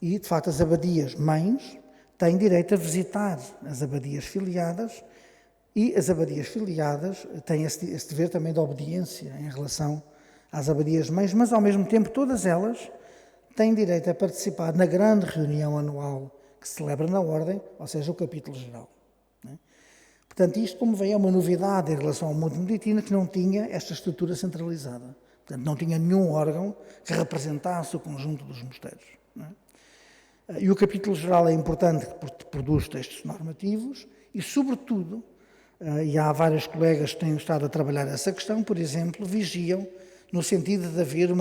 de facto, as abadias mães têm direito a visitar as abadias filiadas, e as abadias filiadas têm esse dever também de obediência em relação às abadias mães, mas, ao mesmo tempo, todas elas têm direito a participar na grande reunião anual que se celebra na Ordem, ou seja, o capítulo geral. Portanto, isto, como vem, é uma novidade em relação ao mundo beneditino, que não tinha esta estrutura centralizada. Portanto, não tinha nenhum órgão que representasse o conjunto dos mosteiros. E o capítulo geral é importante porque produz textos normativos e, sobretudo, e há vários colegas que têm estado a trabalhar essa questão, por exemplo, vigiam no sentido de haver um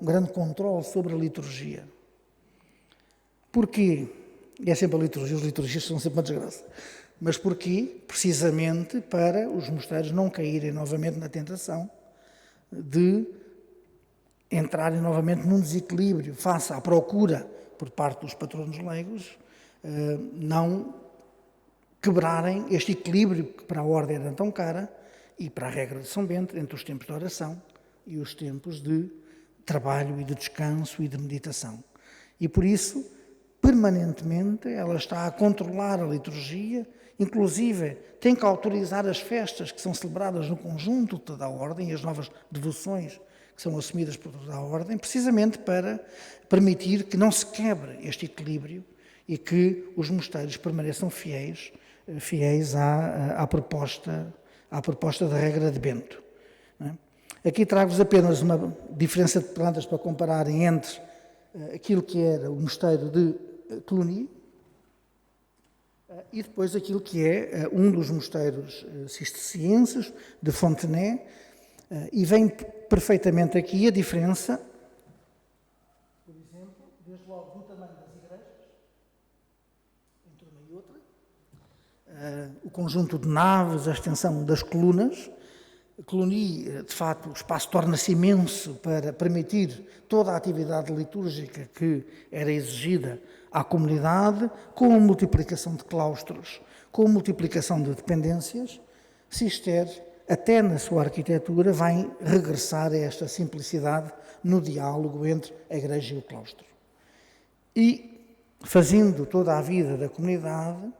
grande controle sobre a liturgia. Porquê? E é sempre a liturgia, os liturgistas são sempre uma desgraça. Mas porquê? Precisamente para os mosteiros não caírem novamente na tentação de entrarem novamente num desequilíbrio face à procura por parte dos patronos leigos, não quebrarem este equilíbrio que para a ordem era tão cara e para a regra de São Bento entre os tempos de oração e os tempos de trabalho e de descanso e de meditação. E por isso, permanentemente, ela está a controlar a liturgia, inclusive tem que autorizar as festas que são celebradas no conjunto de toda a ordem e as novas devoções que são assumidas por toda a ordem, precisamente para permitir que não se quebre este equilíbrio e que os mosteiros permaneçam fiéis à proposta da regra de Bento. Aqui trago-vos apenas uma diferença de plantas para compararem entre aquilo que era o mosteiro de Cluny e depois aquilo que é um dos mosteiros cistercienses de Fontenay, e vem perfeitamente aqui a diferença, por exemplo, desde logo no tamanho das igrejas, entre uma e outra, o conjunto de naves, a extensão das colunas. Cluny, de facto, o espaço torna-se imenso para permitir toda a atividade litúrgica que era exigida à comunidade, com a multiplicação de claustros, com a multiplicação de dependências. Cister, até na sua arquitetura, vai regressar a esta simplicidade no diálogo entre a igreja e o claustro. E, fazendo toda a vida da comunidade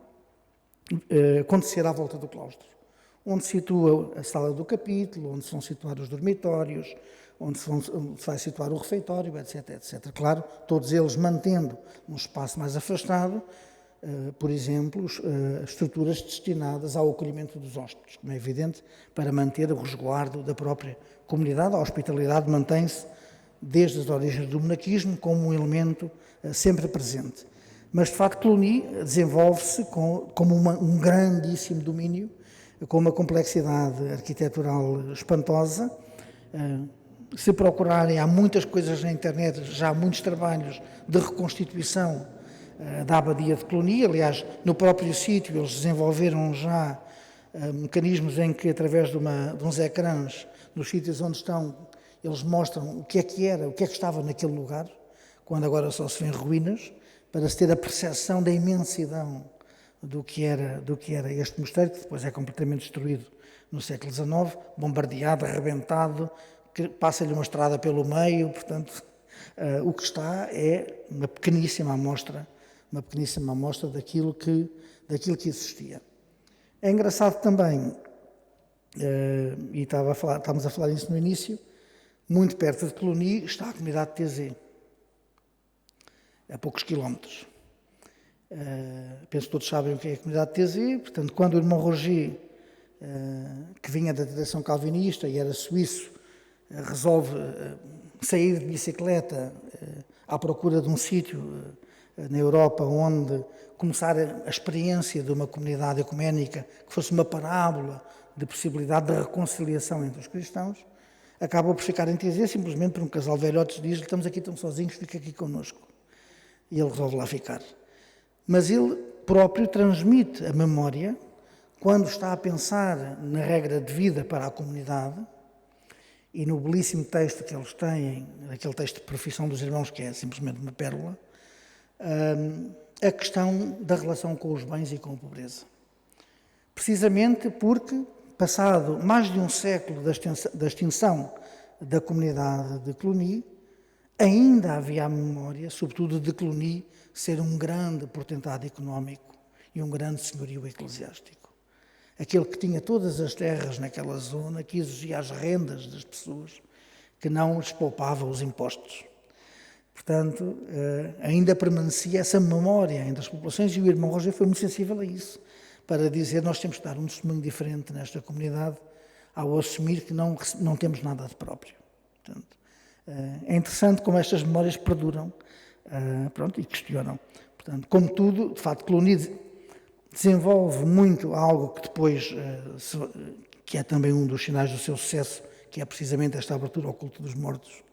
acontecer à volta do claustro, onde se situa a sala do capítulo, onde se vão situar os dormitórios, onde se vai situar o refeitório, etc, etc. Claro, todos eles mantendo num espaço mais afastado, por exemplo, estruturas destinadas ao acolhimento dos hóspedes, como é evidente, para manter o resguardo da própria comunidade. A hospitalidade mantém-se desde as origens do monaquismo como um elemento sempre presente. Mas, de facto, Cluny desenvolve-se como um grandíssimo domínio, com uma complexidade arquitetural espantosa Se procurarem, há muitas coisas na internet, já há muitos trabalhos de reconstituição da Abadia de Cluny. Aliás, no próprio sítio eles desenvolveram já mecanismos em que, através de uns ecrãs, nos sítios onde estão, eles mostram o que era, o que estava naquele lugar, quando agora só se vê em ruínas, para se ter a percepção da imensidão do que era este mosteiro, que depois é completamente destruído no século XIX, bombardeado, arrebentado, que passa-lhe uma estrada pelo meio. Portanto, o que está é uma pequeníssima amostra daquilo que existia. É engraçado também, e estávamos a falar disso no início, muito perto de Cluny está a comunidade de Taizé, a poucos quilómetros. Penso que todos sabem o que é a comunidade de Taizé. Portanto, quando o irmão Roger, que vinha da tradição calvinista e era suíço, resolve sair de bicicleta à procura de um sítio na Europa onde começar a experiência de uma comunidade ecuménica que fosse uma parábola de possibilidade de reconciliação entre os cristãos, acaba por ficar em Taizé simplesmente por um casal de velhotes diz-lhe: estamos aqui tão sozinhos, fica aqui connosco. E ele resolve lá ficar. Mas ele próprio transmite a memória quando está a pensar na regra de vida para a comunidade e no belíssimo texto que eles têm, aquele texto de Profissão dos Irmãos, que é simplesmente uma pérola, a questão da relação com os bens e com a pobreza. Precisamente porque, passado mais de um século da extinção da comunidade de Cluny, ainda havia a memória, sobretudo de Cluny, ser um grande potentado económico e um grande senhorio eclesiástico. Aquele que tinha todas as terras naquela zona, que exigia as rendas das pessoas, que não lhes poupava os impostos. Portanto, ainda permanecia essa memória entre as populações, e o irmão Roger foi muito sensível a isso, para dizer: nós temos que dar um testemunho diferente nesta comunidade ao assumir que não temos nada de próprio. Portanto, é interessante como estas memórias perduram e questionam. Portanto, como tudo, de facto, Cluny desenvolve muito algo que depois, que é também um dos sinais do seu sucesso, que é precisamente esta abertura ao culto dos mortos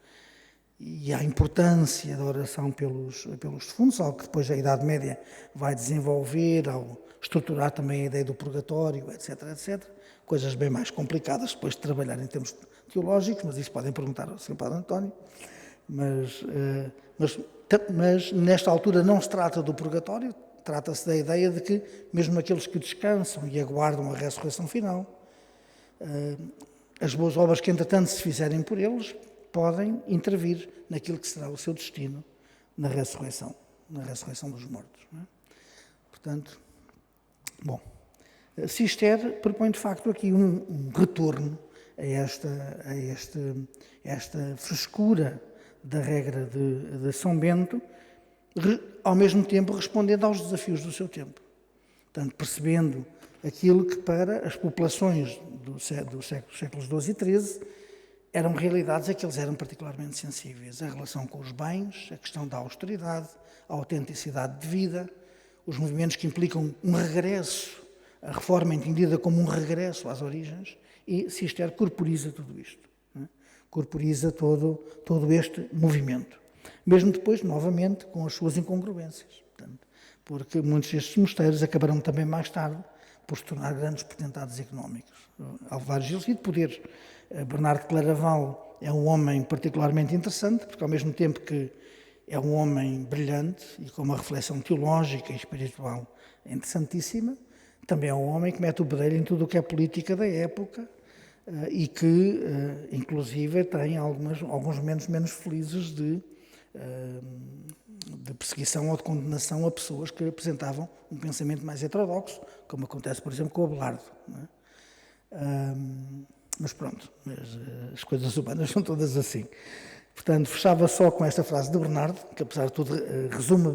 e a importância da oração pelos defuntos, algo que depois a Idade Média vai desenvolver ao estruturar também a ideia do purgatório, etc, etc. Coisas bem mais complicadas depois de trabalhar em termos teológicos, mas isso podem perguntar ao Sr. Padre António. Mas nesta altura não se trata do purgatório, trata-se da ideia de que mesmo aqueles que descansam e aguardam a ressurreição final, as boas obras que entretanto se fizerem por eles, podem intervir naquilo que será o seu destino na ressurreição dos mortos. Não é? Portanto, bom, Cister propõe de facto aqui um retorno a esta frescura da regra de São Bento, ao mesmo tempo respondendo aos desafios do seu tempo. Portanto, percebendo aquilo que para as populações dos séculos XII e XIII eram realidades a que eles eram particularmente sensíveis. A relação com os bens, a questão da austeridade, a autenticidade de vida, os movimentos que implicam um regresso, a reforma entendida como um regresso às origens, e Cister corporiza tudo isto. Não é? Corporiza todo este movimento. Mesmo depois, novamente, com as suas incongruências. Portanto, porque muitos destes mosteiros acabarão também mais tarde por se tornar grandes potentados económicos. Álvares Gil e de poder. Bernardo de Claraval é um homem particularmente interessante, porque ao mesmo tempo que é um homem brilhante e com uma reflexão teológica e espiritual interessantíssima, também é um homem que mete o bedelho em tudo o que é política da época e que, inclusive, tem alguns momentos menos felizes de perseguição ou de condenação a pessoas que apresentavam um pensamento mais heterodoxo, como acontece, por exemplo, com o Abelardo. Não é? Mas pronto, as coisas humanas são todas assim. Portanto, fechava só com esta frase de Bernardo, que apesar de tudo resume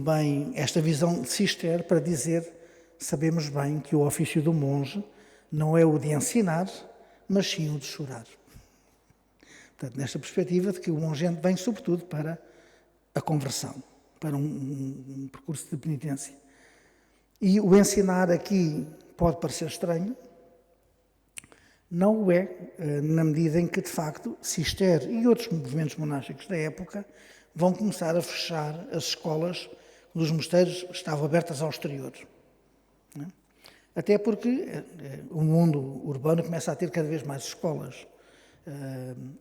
bem esta visão de Cister, para dizer: sabemos bem que o ofício do monge não é o de ensinar, mas sim o de chorar. Portanto, nesta perspectiva de que o monge vem sobretudo para a conversão, para um percurso de penitência. E o ensinar aqui pode parecer estranho, Não o é, na medida em que, de facto, Cister e outros movimentos monásticos da época vão começar a fechar as escolas dos mosteiros que estavam abertas ao exterior. Até porque o mundo urbano começa a ter cada vez mais escolas.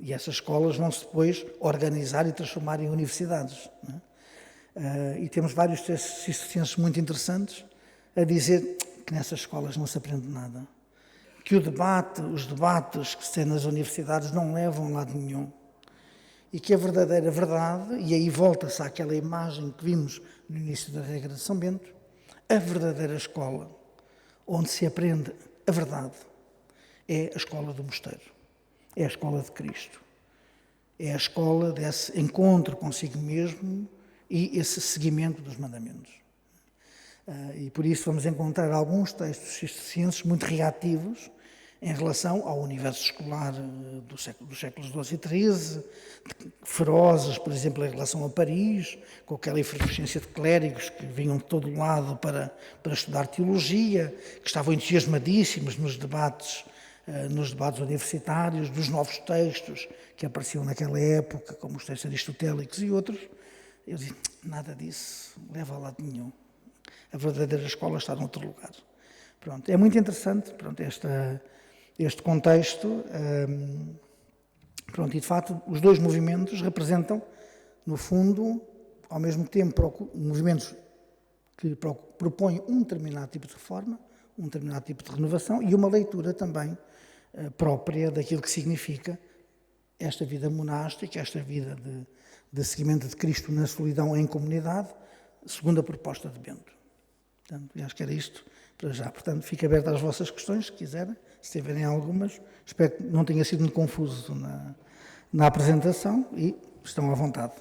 E essas escolas vão-se depois organizar e transformar em universidades. E temos vários cistercienses muito interessantes a dizer que nessas escolas não se aprende nada. Que os debates que se têm nas universidades não levam a lado nenhum. E que a verdadeira verdade, e aí volta-se àquela imagem que vimos no início da regra de São Bento, a verdadeira escola, onde se aprende a verdade, é a escola do mosteiro, é a escola de Cristo, é a escola desse encontro consigo mesmo e esse seguimento dos mandamentos. E por isso vamos encontrar alguns textos cistercienses muito reativos em relação ao universo escolar dos séculos XII e XIII, ferozes, por exemplo, em relação a Paris, com aquela efervescência de clérigos que vinham de todo lado para estudar teologia, que estavam entusiasmadíssimos nos debates universitários, dos novos textos que apareciam naquela época, como os textos aristotélicos e outros. Eu disse, nada disso leva a lado nenhum. A verdadeira escola está noutro lugar. Pronto, é muito interessante este contexto. Pronto, e de facto, os dois movimentos representam, no fundo, ao mesmo tempo, movimentos que propõem um determinado tipo de reforma, um determinado tipo de renovação e uma leitura também própria daquilo que significa esta vida monástica, esta vida de seguimento de Cristo na solidão em comunidade, segundo a proposta de Bento. Portanto, acho que era isto para já. Portanto, fico aberto às vossas questões, se quiserem, se tiverem algumas. Espero que não tenha sido muito confuso na apresentação e estão à vontade.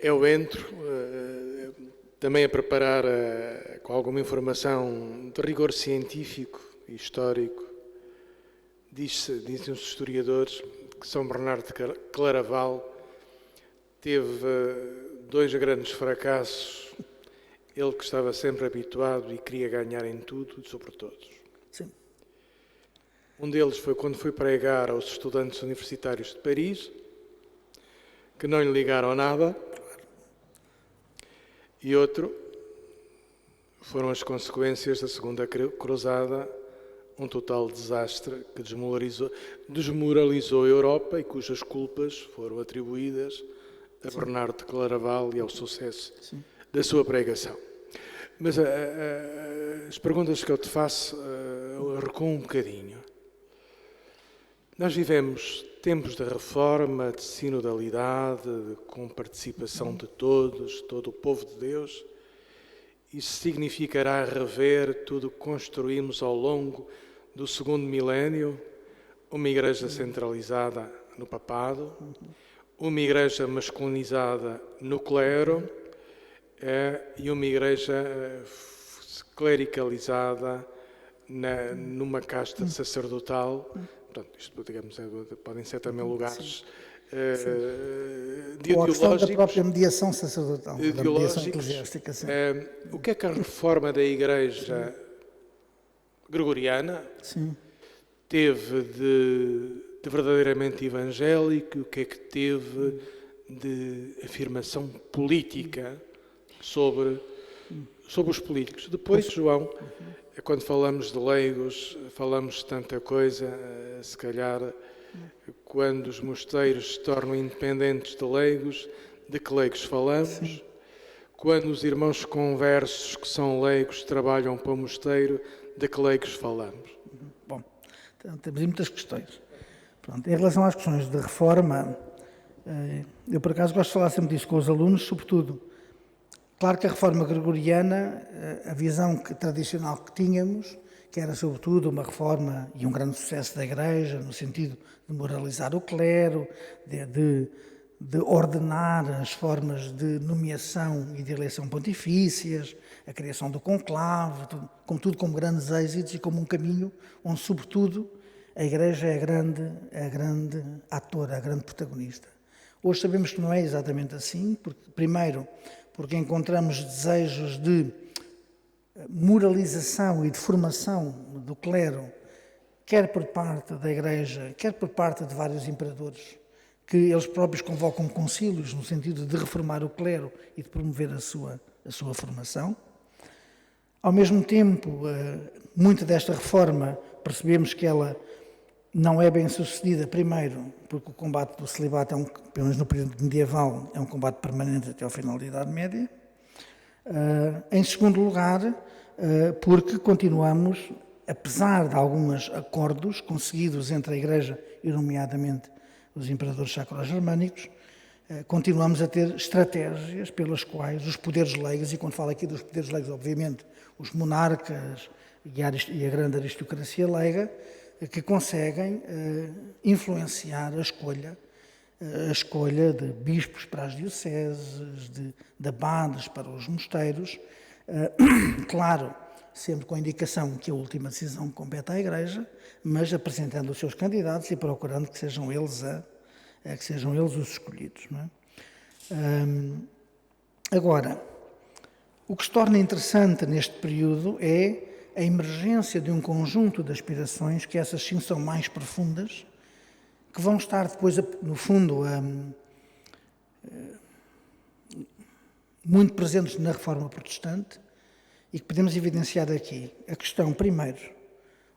Eu entro também a preparar com alguma informação de rigor científico e histórico. Dizem os historiadores que São Bernardo de Claraval teve dois grandes fracassos. Ele que estava sempre habituado e queria ganhar em tudo e sobre todos. Sim. Um deles foi quando foi pregar aos estudantes universitários de Paris, que não lhe ligaram nada. E outro foram as consequências da Segunda Cruzada, um total desastre que desmoralizou a Europa e cujas culpas foram atribuídas a Bernardo de Claraval e ao sucesso da sua pregação. Mas as perguntas que eu te faço recuam um bocadinho. Nós vivemos tempos de reforma, de sinodalidade, com participação de todos, todo o povo de Deus. Isso significará rever tudo o que construímos ao longo do segundo milénio, uma igreja centralizada no papado, uma igreja masculinizada no clero e uma igreja clericalizada numa casta sacerdotal. Portanto, isto, digamos, podem ser também lugares ou a questão da própria mediação sacerdotal, da mediação eclesiástica. O que é que a reforma da Igreja gregoriana teve de verdadeiramente evangélico, o que é que teve de afirmação política sobre os políticos? Depois, João, quando falamos de leigos, falamos de tanta coisa, se calhar, quando os mosteiros se tornam independentes de leigos, de que leigos falamos? Quando os irmãos conversos que são leigos trabalham para o mosteiro, de que leigos falamos? Bom, então, temos muitas questões. Pronto, em relação às questões de reforma, eu por acaso gosto de falar sempre disso com os alunos, sobretudo. Claro que a reforma gregoriana, a visão tradicional que tínhamos, que era sobretudo uma reforma e um grande sucesso da Igreja, no sentido de moralizar o clero, de ordenar as formas de nomeação e de eleição pontifícias, a criação do conclave, tudo como grandes êxitos e como um caminho onde, sobretudo, a Igreja é a grande atora, a grande protagonista. Hoje sabemos que não é exatamente assim, primeiro, porque encontramos desejos de moralização e de formação do clero, quer por parte da Igreja, quer por parte de vários imperadores, que eles próprios convocam concílios no sentido de reformar o clero e de promover a sua formação. Ao mesmo tempo, muita desta reforma percebemos que ela não é bem sucedida, primeiro, porque o combate do celibato, pelo menos no período medieval, é um combate permanente até ao final da Idade Média. Em segundo lugar, porque continuamos, apesar de alguns acordos conseguidos entre a Igreja e, nomeadamente, os imperadores sacro-germânicos, continuamos a ter estratégias pelas quais os poderes leigos, e quando falo aqui dos poderes leigos, obviamente, os monarcas e a grande aristocracia leiga, que conseguem influenciar a escolha de bispos para as dioceses, de abades para os mosteiros, claro, sempre com a indicação que a última decisão compete à Igreja, mas apresentando os seus candidatos e procurando que sejam eles os escolhidos. Não é? Agora, o que se torna interessante neste período é a emergência de um conjunto de aspirações, que essas sim são mais profundas, que vão estar depois, no fundo, muito presentes na Reforma Protestante e que podemos evidenciar aqui. A questão, primeiro,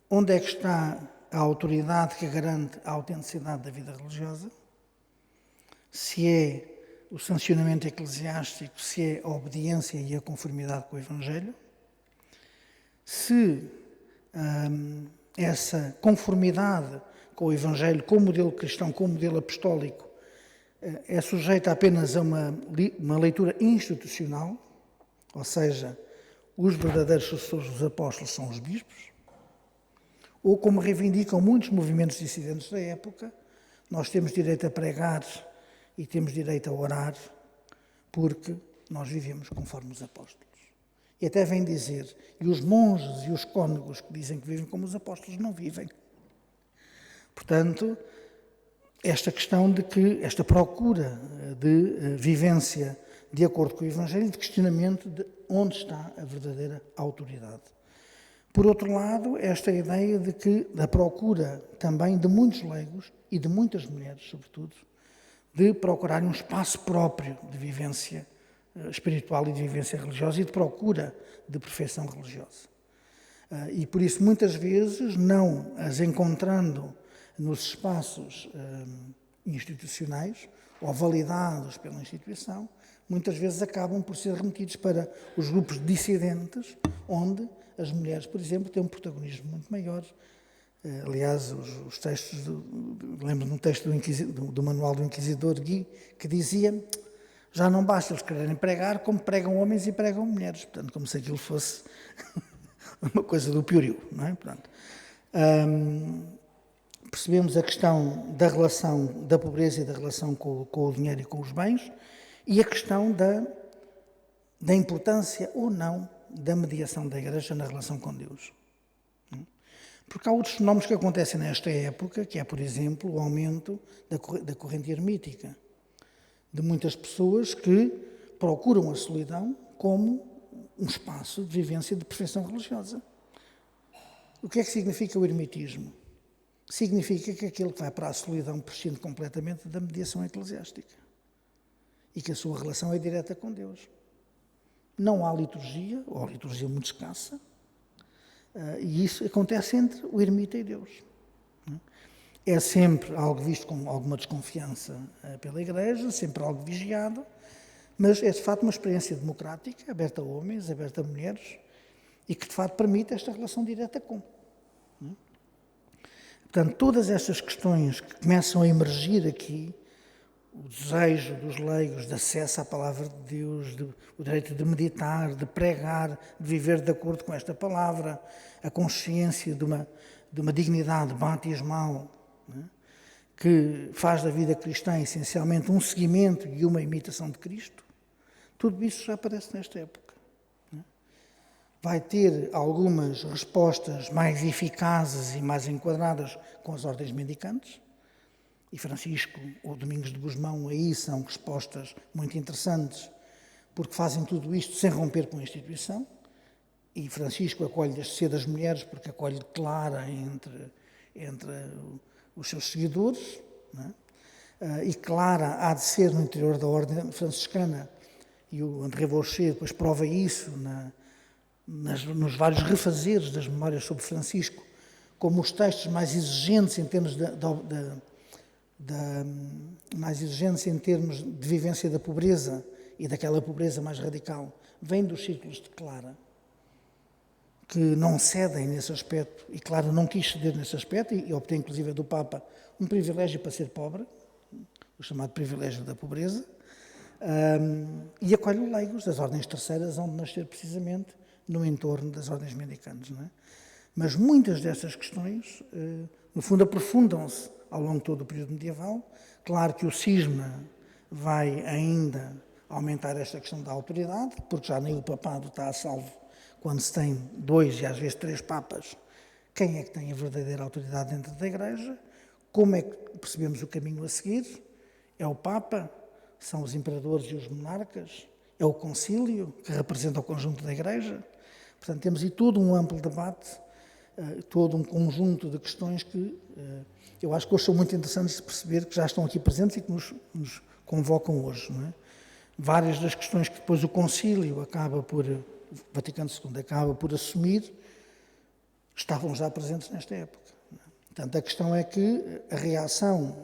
onde é que está a autoridade que garante a autenticidade da vida religiosa? Se é o sancionamento eclesiástico, se é a obediência e a conformidade com o Evangelho? Se essa conformidade com o Evangelho, com o modelo cristão, com o modelo apostólico, é sujeita apenas a uma leitura institucional, ou seja, os verdadeiros sucessores dos apóstolos são os bispos, ou como reivindicam muitos movimentos dissidentes da época, nós temos direito a pregar e temos direito a orar, porque nós vivemos conforme os apóstolos. E até vem dizer, e os monges e os cônegos que dizem que vivem como os apóstolos não vivem. Portanto, esta questão de que, esta procura de vivência de acordo com o Evangelho, de questionamento de onde está a verdadeira autoridade. Por outro lado, esta ideia de que, da procura também de muitos leigos e de muitas mulheres, sobretudo, de procurar um espaço próprio de vivência espiritual e de vivência religiosa e de procura de perfeição religiosa. E por isso, muitas vezes, não as encontrando nos espaços institucionais ou validados pela instituição, muitas vezes acabam por ser remetidos para os grupos dissidentes, onde as mulheres, por exemplo, têm um protagonismo muito maior. Aliás, os textos, lembro de um texto do Manual do Inquisidor Guy, que dizia: já não basta eles quererem pregar, como pregam homens e pregam mulheres. Portanto, como se aquilo fosse uma coisa do piorio, não é? Portanto, percebemos a questão da relação da pobreza e da relação com o dinheiro e com os bens, e a questão da importância ou não da mediação da Igreja na relação com Deus. Porque há outros fenómenos que acontecem nesta época, que é, por exemplo, o aumento da corrente ermítica, de muitas pessoas que procuram a solidão como um espaço de vivência de perfeição religiosa. O que é que significa o ermitismo? Significa que aquele que vai para a solidão prescinde completamente da mediação eclesiástica e que a sua relação é direta com Deus. Não há liturgia, ou a liturgia muito escassa, e isso acontece entre o ermita e Deus. É sempre algo visto com alguma desconfiança pela Igreja, sempre algo vigiado, mas é de facto uma experiência democrática, aberta a homens, aberta a mulheres, e que de facto permite esta relação direta com. Portanto, todas estas questões que começam a emergir aqui, o desejo dos leigos de acesso à palavra de Deus, o direito de meditar, de pregar, de viver de acordo com esta palavra, a consciência de uma dignidade batismal, né, que faz da vida cristã essencialmente um seguimento e uma imitação de Cristo, tudo isso já aparece nesta época. Né? vai ter algumas respostas mais eficazes e mais enquadradas com as ordens mendicantes. E Francisco ou Domingos de Gusmão aí são respostas muito interessantes, porque fazem tudo isto sem romper com a instituição. E Francisco acolhe desde cedo as mulheres, porque acolhe Clara entre os seus seguidores, não é? E Clara há de ser no interior da ordem franciscana, e o André Vaucher depois prova isso nos vários refazeres das memórias sobre Francisco, como os textos mais exigentes em termos mais exigentes em termos de vivência da pobreza e daquela pobreza mais radical, vêm dos círculos de Clara, que não cedem nesse aspecto, e Clara não quis ceder nesse aspecto, e obtém inclusive do Papa um privilégio para ser pobre, o chamado privilégio da pobreza, e acolhe leigos das ordens terceiras, onde nascer precisamente no entorno das ordens mendicantes. Não é? Mas muitas dessas questões, no fundo, aprofundam-se ao longo de todo o período medieval. Claro que o cisma vai ainda aumentar esta questão da autoridade, porque já nem o papado está a salvo quando se tem 2 e às vezes 3 papas. Quem é que tem a verdadeira autoridade dentro da Igreja? Como é que percebemos o caminho a seguir? É o Papa? São os imperadores e os monarcas? É o concílio, que representa o conjunto da Igreja? Portanto, temos aí todo um amplo debate, todo um conjunto de questões que eu acho que hoje são muito interessantes de perceber, que já estão aqui presentes e que nos convocam hoje. Não é? Várias das questões que depois o concílio Vaticano II acaba por assumir, estavam já presentes nesta época. Portanto, a questão é que a reação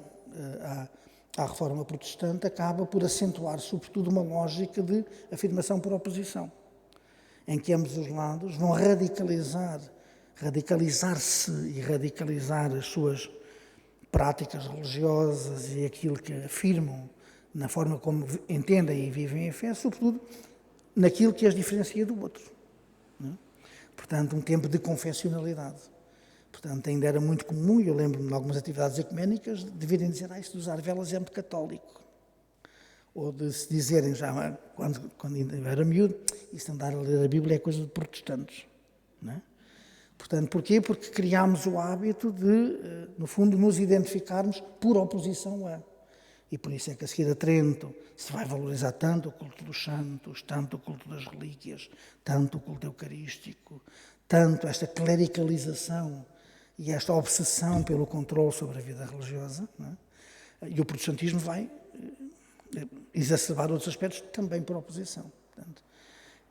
à reforma protestante acaba por acentuar, sobretudo, uma lógica de afirmação por oposição, em que ambos os lados vão radicalizar-se e radicalizar as suas práticas religiosas e aquilo que afirmam na forma como entendem e vivem a fé, sobretudo naquilo que as diferencia do outro. Não é? Portanto, um tempo de confessionalidade. Portanto, ainda era muito comum, e eu lembro-me de algumas atividades ecuménicas, de virem dizer, isso de usar velas é muito católico. Ou de se dizerem, já quando ainda era miúdo, isso de andar a ler a Bíblia é coisa de protestantes. Não é? Portanto, porquê? Porque criámos o hábito de, no fundo, nos identificarmos por oposição a. E por isso é que a seguir a Trento se vai valorizar tanto o culto dos santos, tanto o culto das relíquias, tanto o culto eucarístico, tanto esta clericalização e esta obsessão pelo controle sobre a vida religiosa. Não é? E o protestantismo vai exacerbar outros aspectos também por oposição. Portanto,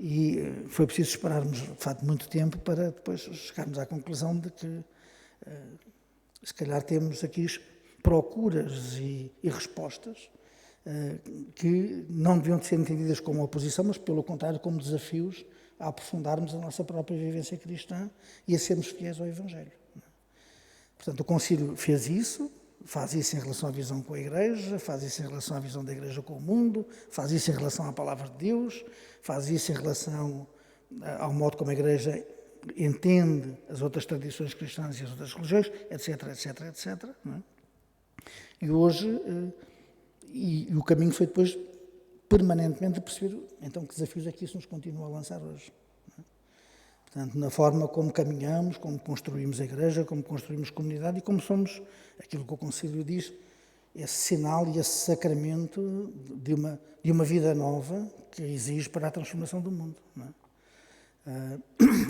e foi preciso esperarmos, de facto, muito tempo para depois chegarmos à conclusão de que, se calhar, temos aqui procuras e respostas que não deviam ser entendidas como oposição, mas, pelo contrário, como desafios a aprofundarmos a nossa própria vivência cristã e a sermos fiéis ao Evangelho. Portanto, o Concílio fez isso, faz isso em relação à visão com a Igreja, faz isso em relação à visão da Igreja com o mundo, faz isso em relação à Palavra de Deus, faz isso em relação ao modo como a Igreja entende as outras tradições cristãs e as outras religiões, etc, etc, etc. Não é? E hoje, o caminho foi depois permanentemente de perceber, então, que desafios é que isso nos continua a lançar hoje. Não é? Portanto, na forma como caminhamos, como construímos a Igreja, como construímos comunidade e como somos, aquilo que o Concílio diz, esse sinal e esse sacramento de uma vida nova que exige para a transformação do mundo. Não é?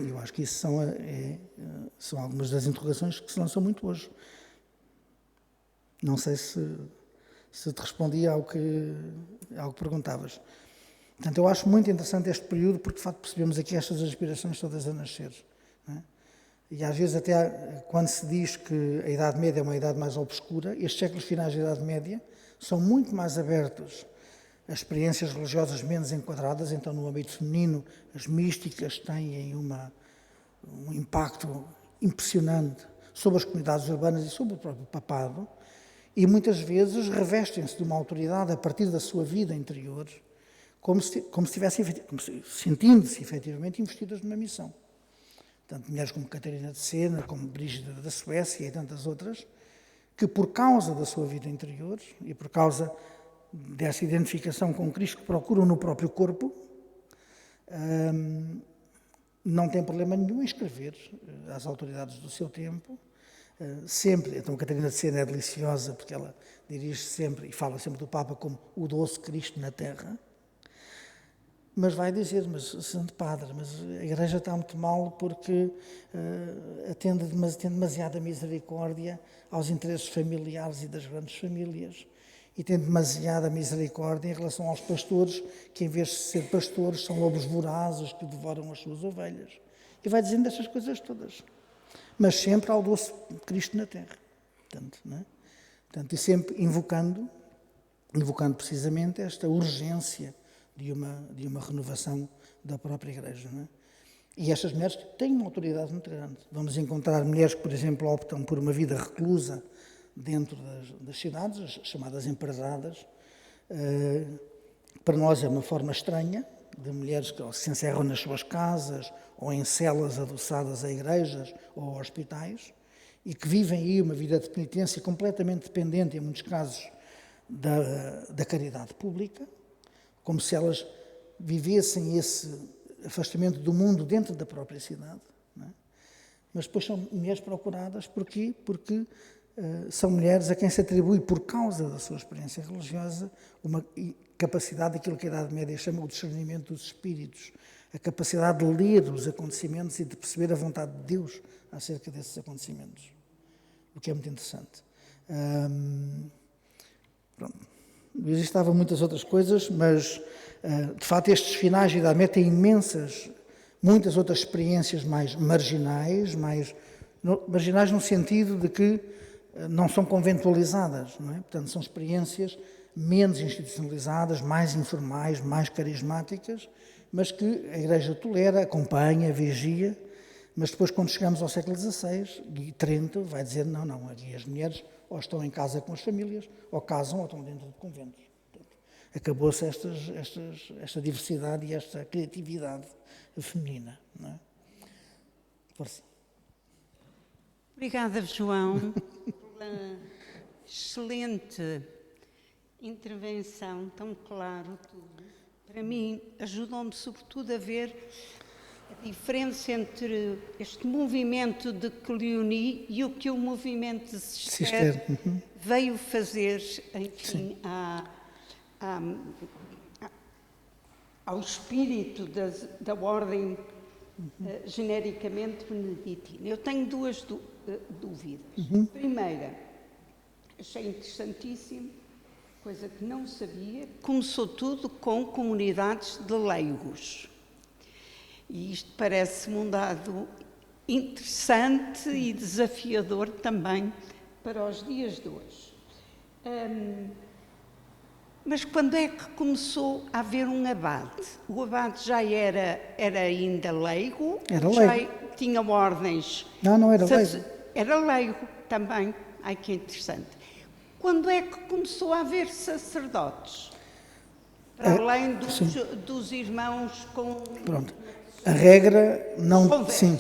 Eu acho que isso são algumas das interrogações que se lançam muito hoje. Não sei se te respondi ao que perguntavas. Portanto, eu acho muito interessante este período porque, de facto, percebemos aqui estas aspirações todas a nascer. Não é? E às vezes até quando se diz que a Idade Média é uma idade mais obscura, estes séculos finais da Idade Média são muito mais abertos a experiências religiosas menos enquadradas, então no âmbito feminino as místicas têm um impacto impressionante sobre as comunidades urbanas e sobre o próprio papado, e muitas vezes revestem-se de uma autoridade a partir da sua vida interior, como se sentindo-se efetivamente investidas numa missão. Tanto mulheres como Catarina de Sena, como Brígida da Suécia e tantas outras, que por causa da sua vida interior e por causa dessa identificação com Cristo que procuram no próprio corpo, não tem problema nenhum em escrever às autoridades do seu tempo, sempre. Então a Catarina de Sena é deliciosa porque ela dirige sempre e fala sempre do Papa como o doce Cristo na Terra, mas vai dizer, mas Santo Padre, mas a Igreja está muito mal porque atende demasiada misericórdia aos interesses familiares e das grandes famílias, e tem demasiada misericórdia em relação aos pastores, que em vez de ser pastores são lobos vorazes que devoram as suas ovelhas. E vai dizendo estas coisas todas, mas sempre ao doce Cristo na Terra. Portanto, não é? Portanto, e sempre invocando precisamente esta urgência de uma renovação da própria Igreja. Não é? E estas mulheres têm uma autoridade muito grande. Vamos encontrar mulheres que, por exemplo, optam por uma vida reclusa dentro das cidades, as chamadas empresadas. Para nós é uma forma estranha, de mulheres que se encerram nas suas casas ou em celas adoçadas a igrejas ou a hospitais e que vivem aí uma vida de penitência completamente dependente, em muitos casos, da caridade pública, como se elas vivessem esse afastamento do mundo dentro da própria cidade. Não é? Mas depois são mulheres procuradas, porquê? Porque são mulheres a quem se atribui, por causa da sua experiência religiosa, uma capacidade daquilo que a Idade Média chama o discernimento dos espíritos, a capacidade de ler os acontecimentos e de perceber a vontade de Deus acerca desses acontecimentos, o que é muito interessante. Pronto. Existavam muitas outras coisas, mas, de facto, estes finais de Idade Média têm muitas outras experiências mais marginais no sentido de que não são conventualizadas, não é? Portanto, são experiências menos institucionalizadas, mais informais, mais carismáticas, mas que a Igreja tolera, acompanha, vigia, mas depois, quando chegamos ao século XVI, e Trento vai dizer, não, aqui as mulheres ou estão em casa com as famílias, ou casam, ou estão dentro de conventos. Portanto, acabou-se esta diversidade e esta criatividade feminina. Não é? Força. Obrigada, João, pela excelente intervenção, tão claro tudo. Para mim, ajudou-me sobretudo a ver a diferença entre este movimento de Cleoni e o que o movimento de Cister veio fazer, enfim, ao espírito da ordem genericamente beneditina. Eu tenho duas dúvidas. Primeira, achei interessantíssimo, coisa que não sabia, começou tudo com comunidades de leigos. E isto parece-me um dado interessante e desafiador também para os dias de hoje. Mas quando é que começou a haver um abade? O abade já era ainda leigo? Era leigo. Já tinha ordens? Não era leigo. Era leigo também. Ai, que interessante. Quando é que começou a haver sacerdotes? Para além dos irmãos com... Pronto. A regra não... Sim.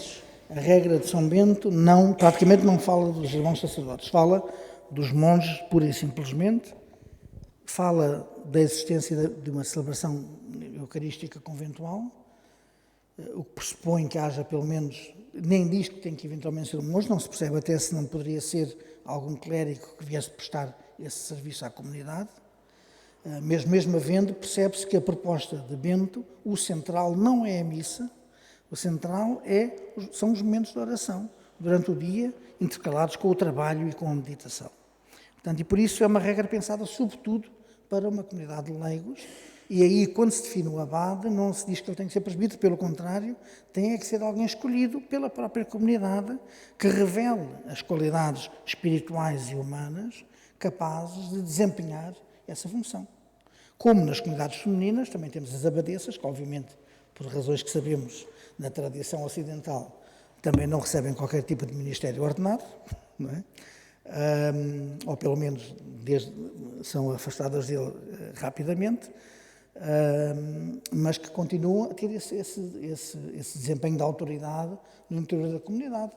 A regra de São Bento praticamente não fala dos irmãos sacerdotes. Fala dos monges, pura e simplesmente. Fala da existência de uma celebração eucarística conventual, o que pressupõe que haja pelo menos, nem diz que tem que eventualmente ser um monge, não se percebe até se não poderia ser algum clérigo que viesse prestar esse serviço à comunidade. Mesmo havendo, percebe-se que a proposta de Bento, o central não é a missa, o central são os momentos de oração, durante o dia, intercalados com o trabalho e com a meditação. Portanto, e por isso é uma regra pensada sobretudo para uma comunidade de leigos, e aí, quando se define o abade, não se diz que ele tem que ser presbítero, pelo contrário, tem que ser alguém escolhido pela própria comunidade, que revele as qualidades espirituais e humanas capazes de desempenhar essa função. Como nas comunidades femininas, também temos as abadesas, que obviamente, por razões que sabemos na tradição ocidental, também não recebem qualquer tipo de ministério ordenado, não é? Ou pelo menos são afastadas dele rapidamente, mas que continuam a ter esse desempenho de autoridade no interior da comunidade,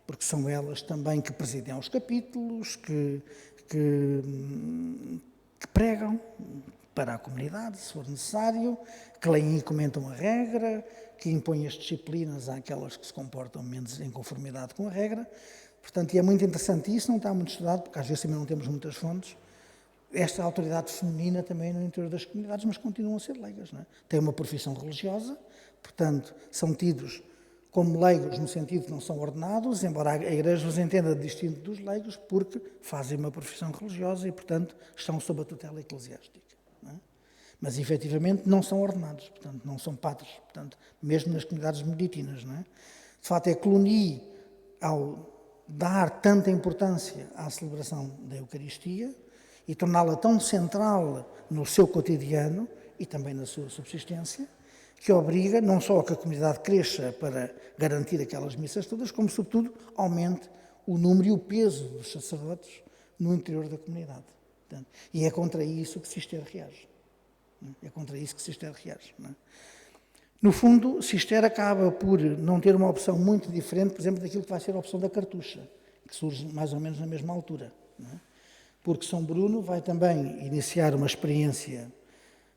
porque são elas também que presidem aos capítulos, que pregam para a comunidade, se for necessário, que leem e comentam a regra, que impõem as disciplinas àquelas que se comportam menos em conformidade com a regra. Portanto, e é muito interessante isso, não está muito estudado, porque às vezes também não temos muitas fontes, esta autoridade feminina também no interior das comunidades, mas continuam a ser leigas. Não é? Têm uma profissão religiosa, portanto, são tidos como leigos no sentido que não são ordenados, embora a Igreja os entenda distinto dos leigos, porque fazem uma profissão religiosa e, portanto, estão sob a tutela eclesiástica. Não é? Mas, efetivamente, não são ordenados, portanto, não são padres, portanto, mesmo nas comunidades beneditinas. Não é? De facto, é Cluny, ao dar tanta importância à celebração da Eucaristia e torná-la tão central no seu cotidiano e também na sua subsistência, que obriga não só a que a comunidade cresça para garantir aquelas missas todas, como, sobretudo, aumente o número e o peso dos sacerdotes no interior da comunidade. Portanto, e é contra isso que Cister reage. É contra isso que Cister reage. Não é? No fundo, Cister acaba por não ter uma opção muito diferente, por exemplo, daquilo que vai ser a opção da Cartucha, que surge mais ou menos na mesma altura. Não é? Porque São Bruno vai também iniciar uma experiência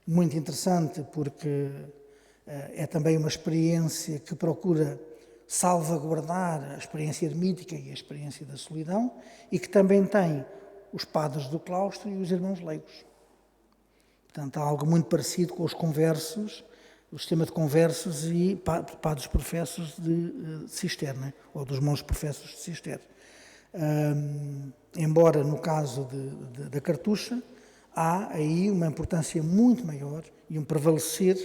muito interessante, porque é também uma experiência que procura salvaguardar a experiência ermítica e a experiência da solidão, e que também tem os padres do claustro e os irmãos leigos. Portanto, há algo muito parecido com os conversos, o sistema de conversos e padres professos de Cister, né? Ou dos monges professos de Cister. Embora no caso da Cartucha, há aí uma importância muito maior e um prevalecer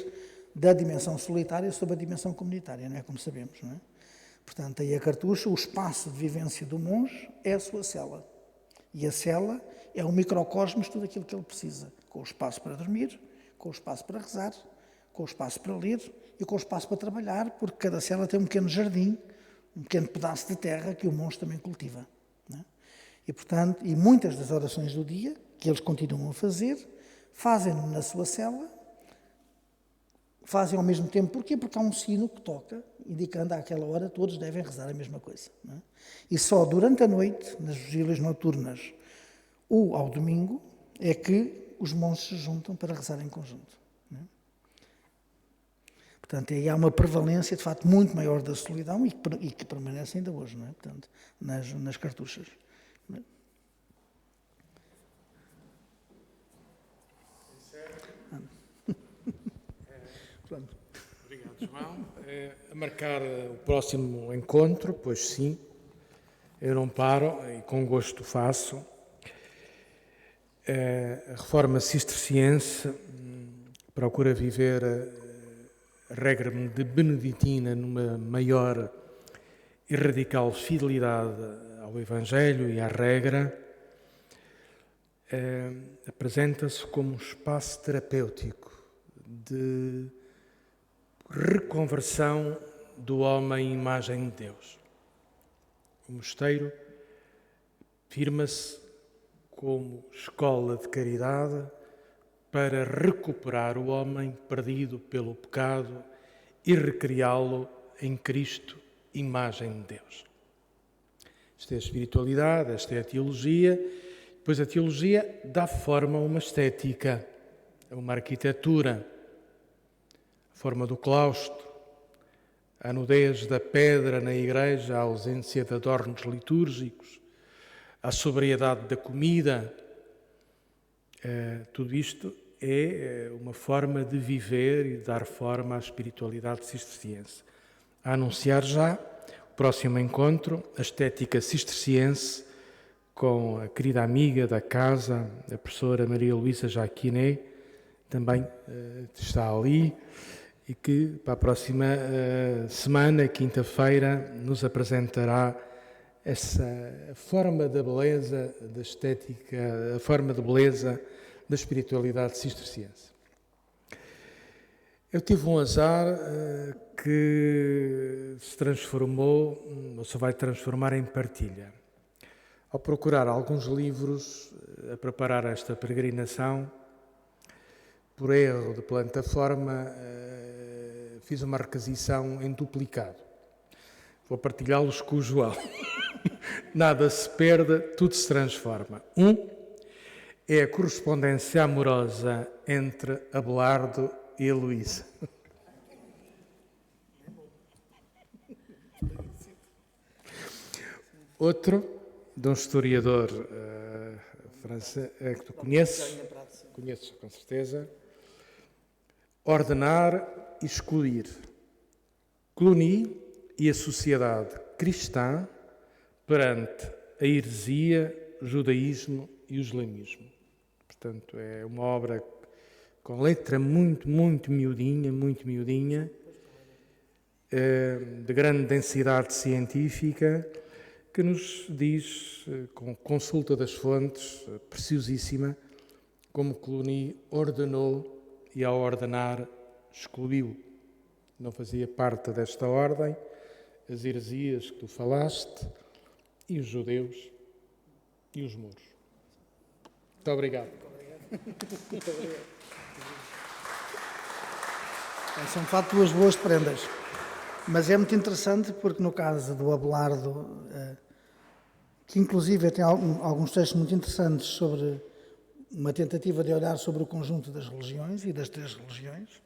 da dimensão solitária sobre a dimensão comunitária, não é? Como sabemos, não é? Portanto, aí a Cartucha, o espaço de vivência do monge é a sua cela. E a cela é um microcosmos de tudo aquilo que ele precisa, com o espaço para dormir, com o espaço para rezar, com o espaço para ler e com o espaço para trabalhar, porque cada cela tem um pequeno jardim, um pequeno pedaço de terra que o monge também cultiva. Não é? E, portanto, e muitas das orações do dia, que eles continuam a fazer, fazem-no na sua cela, fazem ao mesmo tempo. Porquê? Porque há um sino que toca, indicando àquela hora todos devem rezar a mesma coisa. Não é? E só durante a noite, nas vigílias noturnas ou ao domingo, é que os monges se juntam para rezar em conjunto. Não é? Portanto, aí há uma prevalência, de facto, muito maior da solidão e que permanece ainda hoje, não é? Portanto, nas cartuchas. Não é? Obrigado, João. A marcar o próximo encontro, pois sim, eu não paro e com gosto faço. A reforma cisterciense procura viver a regra de beneditina numa maior e radical fidelidade ao Evangelho e à regra. Apresenta-se como um espaço terapêutico de reconversão do homem à imagem de Deus. O mosteiro firma-se como escola de caridade para recuperar o homem perdido pelo pecado e recriá-lo em Cristo, imagem de Deus. Esta é a espiritualidade, esta é a teologia. Depois a teologia dá forma a uma estética, a uma arquitetura, a forma do claustro, a nudez da pedra na igreja, a ausência de adornos litúrgicos, a sobriedade da comida. Tudo isto é uma forma de viver e de dar forma à espiritualidade cisterciense. A anunciar já o próximo encontro, a estética cisterciense, com a querida amiga da casa, a professora Maria Luísa Jaquiné, também está ali, e que para a próxima semana, quinta-feira, nos apresentará essa forma da beleza, da estética, a forma de beleza da espiritualidade cisterciense. Eu tive um azar que se transformou, ou se vai transformar em partilha. Ao procurar alguns livros a preparar esta peregrinação, por erro de plataforma, fiz uma requisição em duplicado. Vou partilhá-los com o João. Nada se perde, tudo se transforma. Um é a correspondência amorosa entre Abelardo e Heloísa. Outro, de um historiador francês, que tu conheces com certeza, ordenar e excluir. Cluny e a sociedade cristã perante a heresia, o judaísmo e o islamismo. Portanto, é uma obra com letra muito miudinha, de grande densidade científica, que nos diz, com consulta das fontes, preciosíssima, como Cluny ordenou e, ao ordenar, excluiu. Não fazia parte desta ordem as heresias que tu falaste, e os judeus e os muros. Muito obrigado. Muito obrigado. São de facto duas boas prendas. Mas é muito interessante porque no caso do Abelardo, que inclusive tem alguns textos muito interessantes sobre uma tentativa de olhar sobre o conjunto das religiões e das três religiões,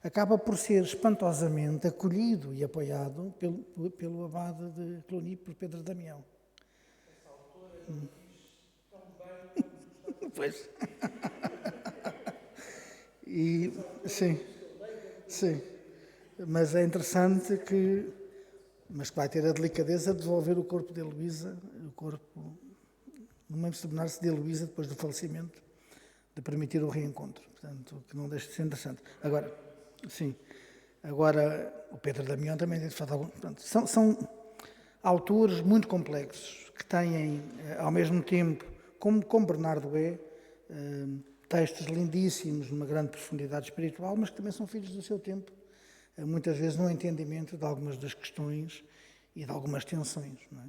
acaba por ser espantosamente acolhido e apoiado pelo abade de Cluny, por Pedro Damião. Essa autora diz pois. E, sim. Mas é interessante que vai ter a delicadeza de devolver o corpo de Heloísa, no momento de tornar-se de Heloísa depois do falecimento, de permitir o reencontro. Portanto, que não deixa de ser interessante. Agora, o Pedro Damião também tem de falar. Portanto, são autores muito complexos, que têm, ao mesmo tempo, como Bernardo textos lindíssimos, numa grande profundidade espiritual, mas que também são filhos do seu tempo, muitas vezes no entendimento de algumas das questões e de algumas tensões. Não é?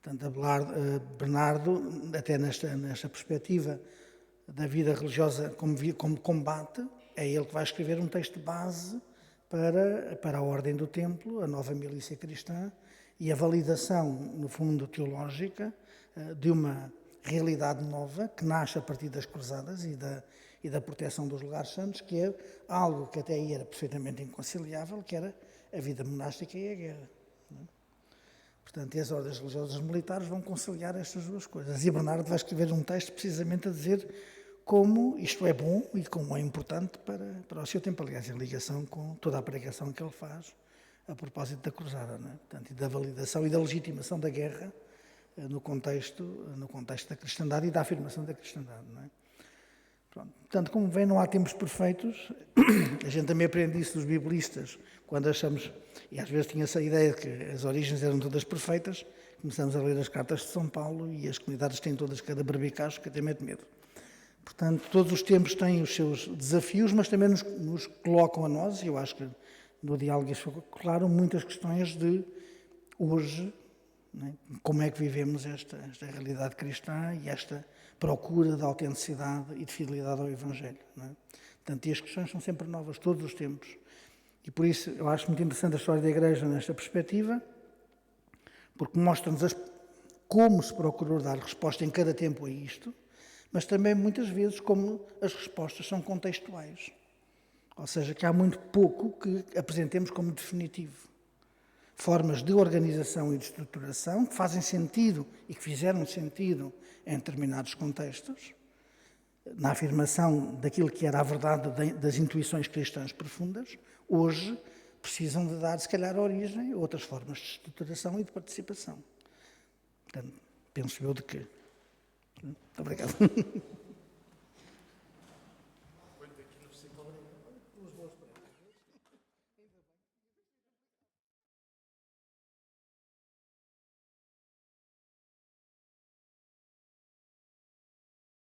Portanto, Bernardo, até nesta perspectiva da vida religiosa como combate, é ele que vai escrever um texto base para a ordem do templo, a nova milícia cristã, e a validação, no fundo, teológica de uma realidade nova que nasce a partir das cruzadas e da proteção dos lugares santos, que é algo que até aí era perfeitamente inconciliável, que era a vida monástica e a guerra. Não é? Portanto, e as ordens religiosas militares vão conciliar estas duas coisas. E Bernardo vai escrever um texto precisamente a dizer como isto é bom e como é importante para o seu tempo, aliás, em ligação com toda a pregação que ele faz a propósito da cruzada, não é? Portanto, e da validação e da legitimação da guerra no contexto da cristandade e da afirmação da cristandade, não é? Pronto. Portanto, como vem, não há tempos perfeitos. A gente também aprende isso dos biblistas, quando achamos, e às vezes tinha-se a ideia de que as origens eram todas perfeitas, começamos a ler as cartas de São Paulo e as comunidades têm todas cada barbicacho, que até mete medo. Portanto, todos os tempos têm os seus desafios, mas também nos colocam a nós, e eu acho que no diálogo isso ficou claro, muitas questões de hoje, não é? Como é que vivemos esta realidade cristã e esta procura de autenticidade e de fidelidade ao Evangelho. Não é? Portanto, e as questões são sempre novas, todos os tempos. E por isso eu acho muito interessante a história da Igreja nesta perspectiva, porque mostra-nos como se procurou dar resposta em cada tempo a isto, mas também muitas vezes como as respostas são contextuais. Ou seja, que há muito pouco que apresentemos como definitivo. Formas de organização e de estruturação que fazem sentido e que fizeram sentido em determinados contextos, na afirmação daquilo que era a verdade das intuições cristãs profundas, hoje precisam de dar, se calhar, origem a outras formas de estruturação e de participação. Portanto, penso eu de que. Muito obrigado.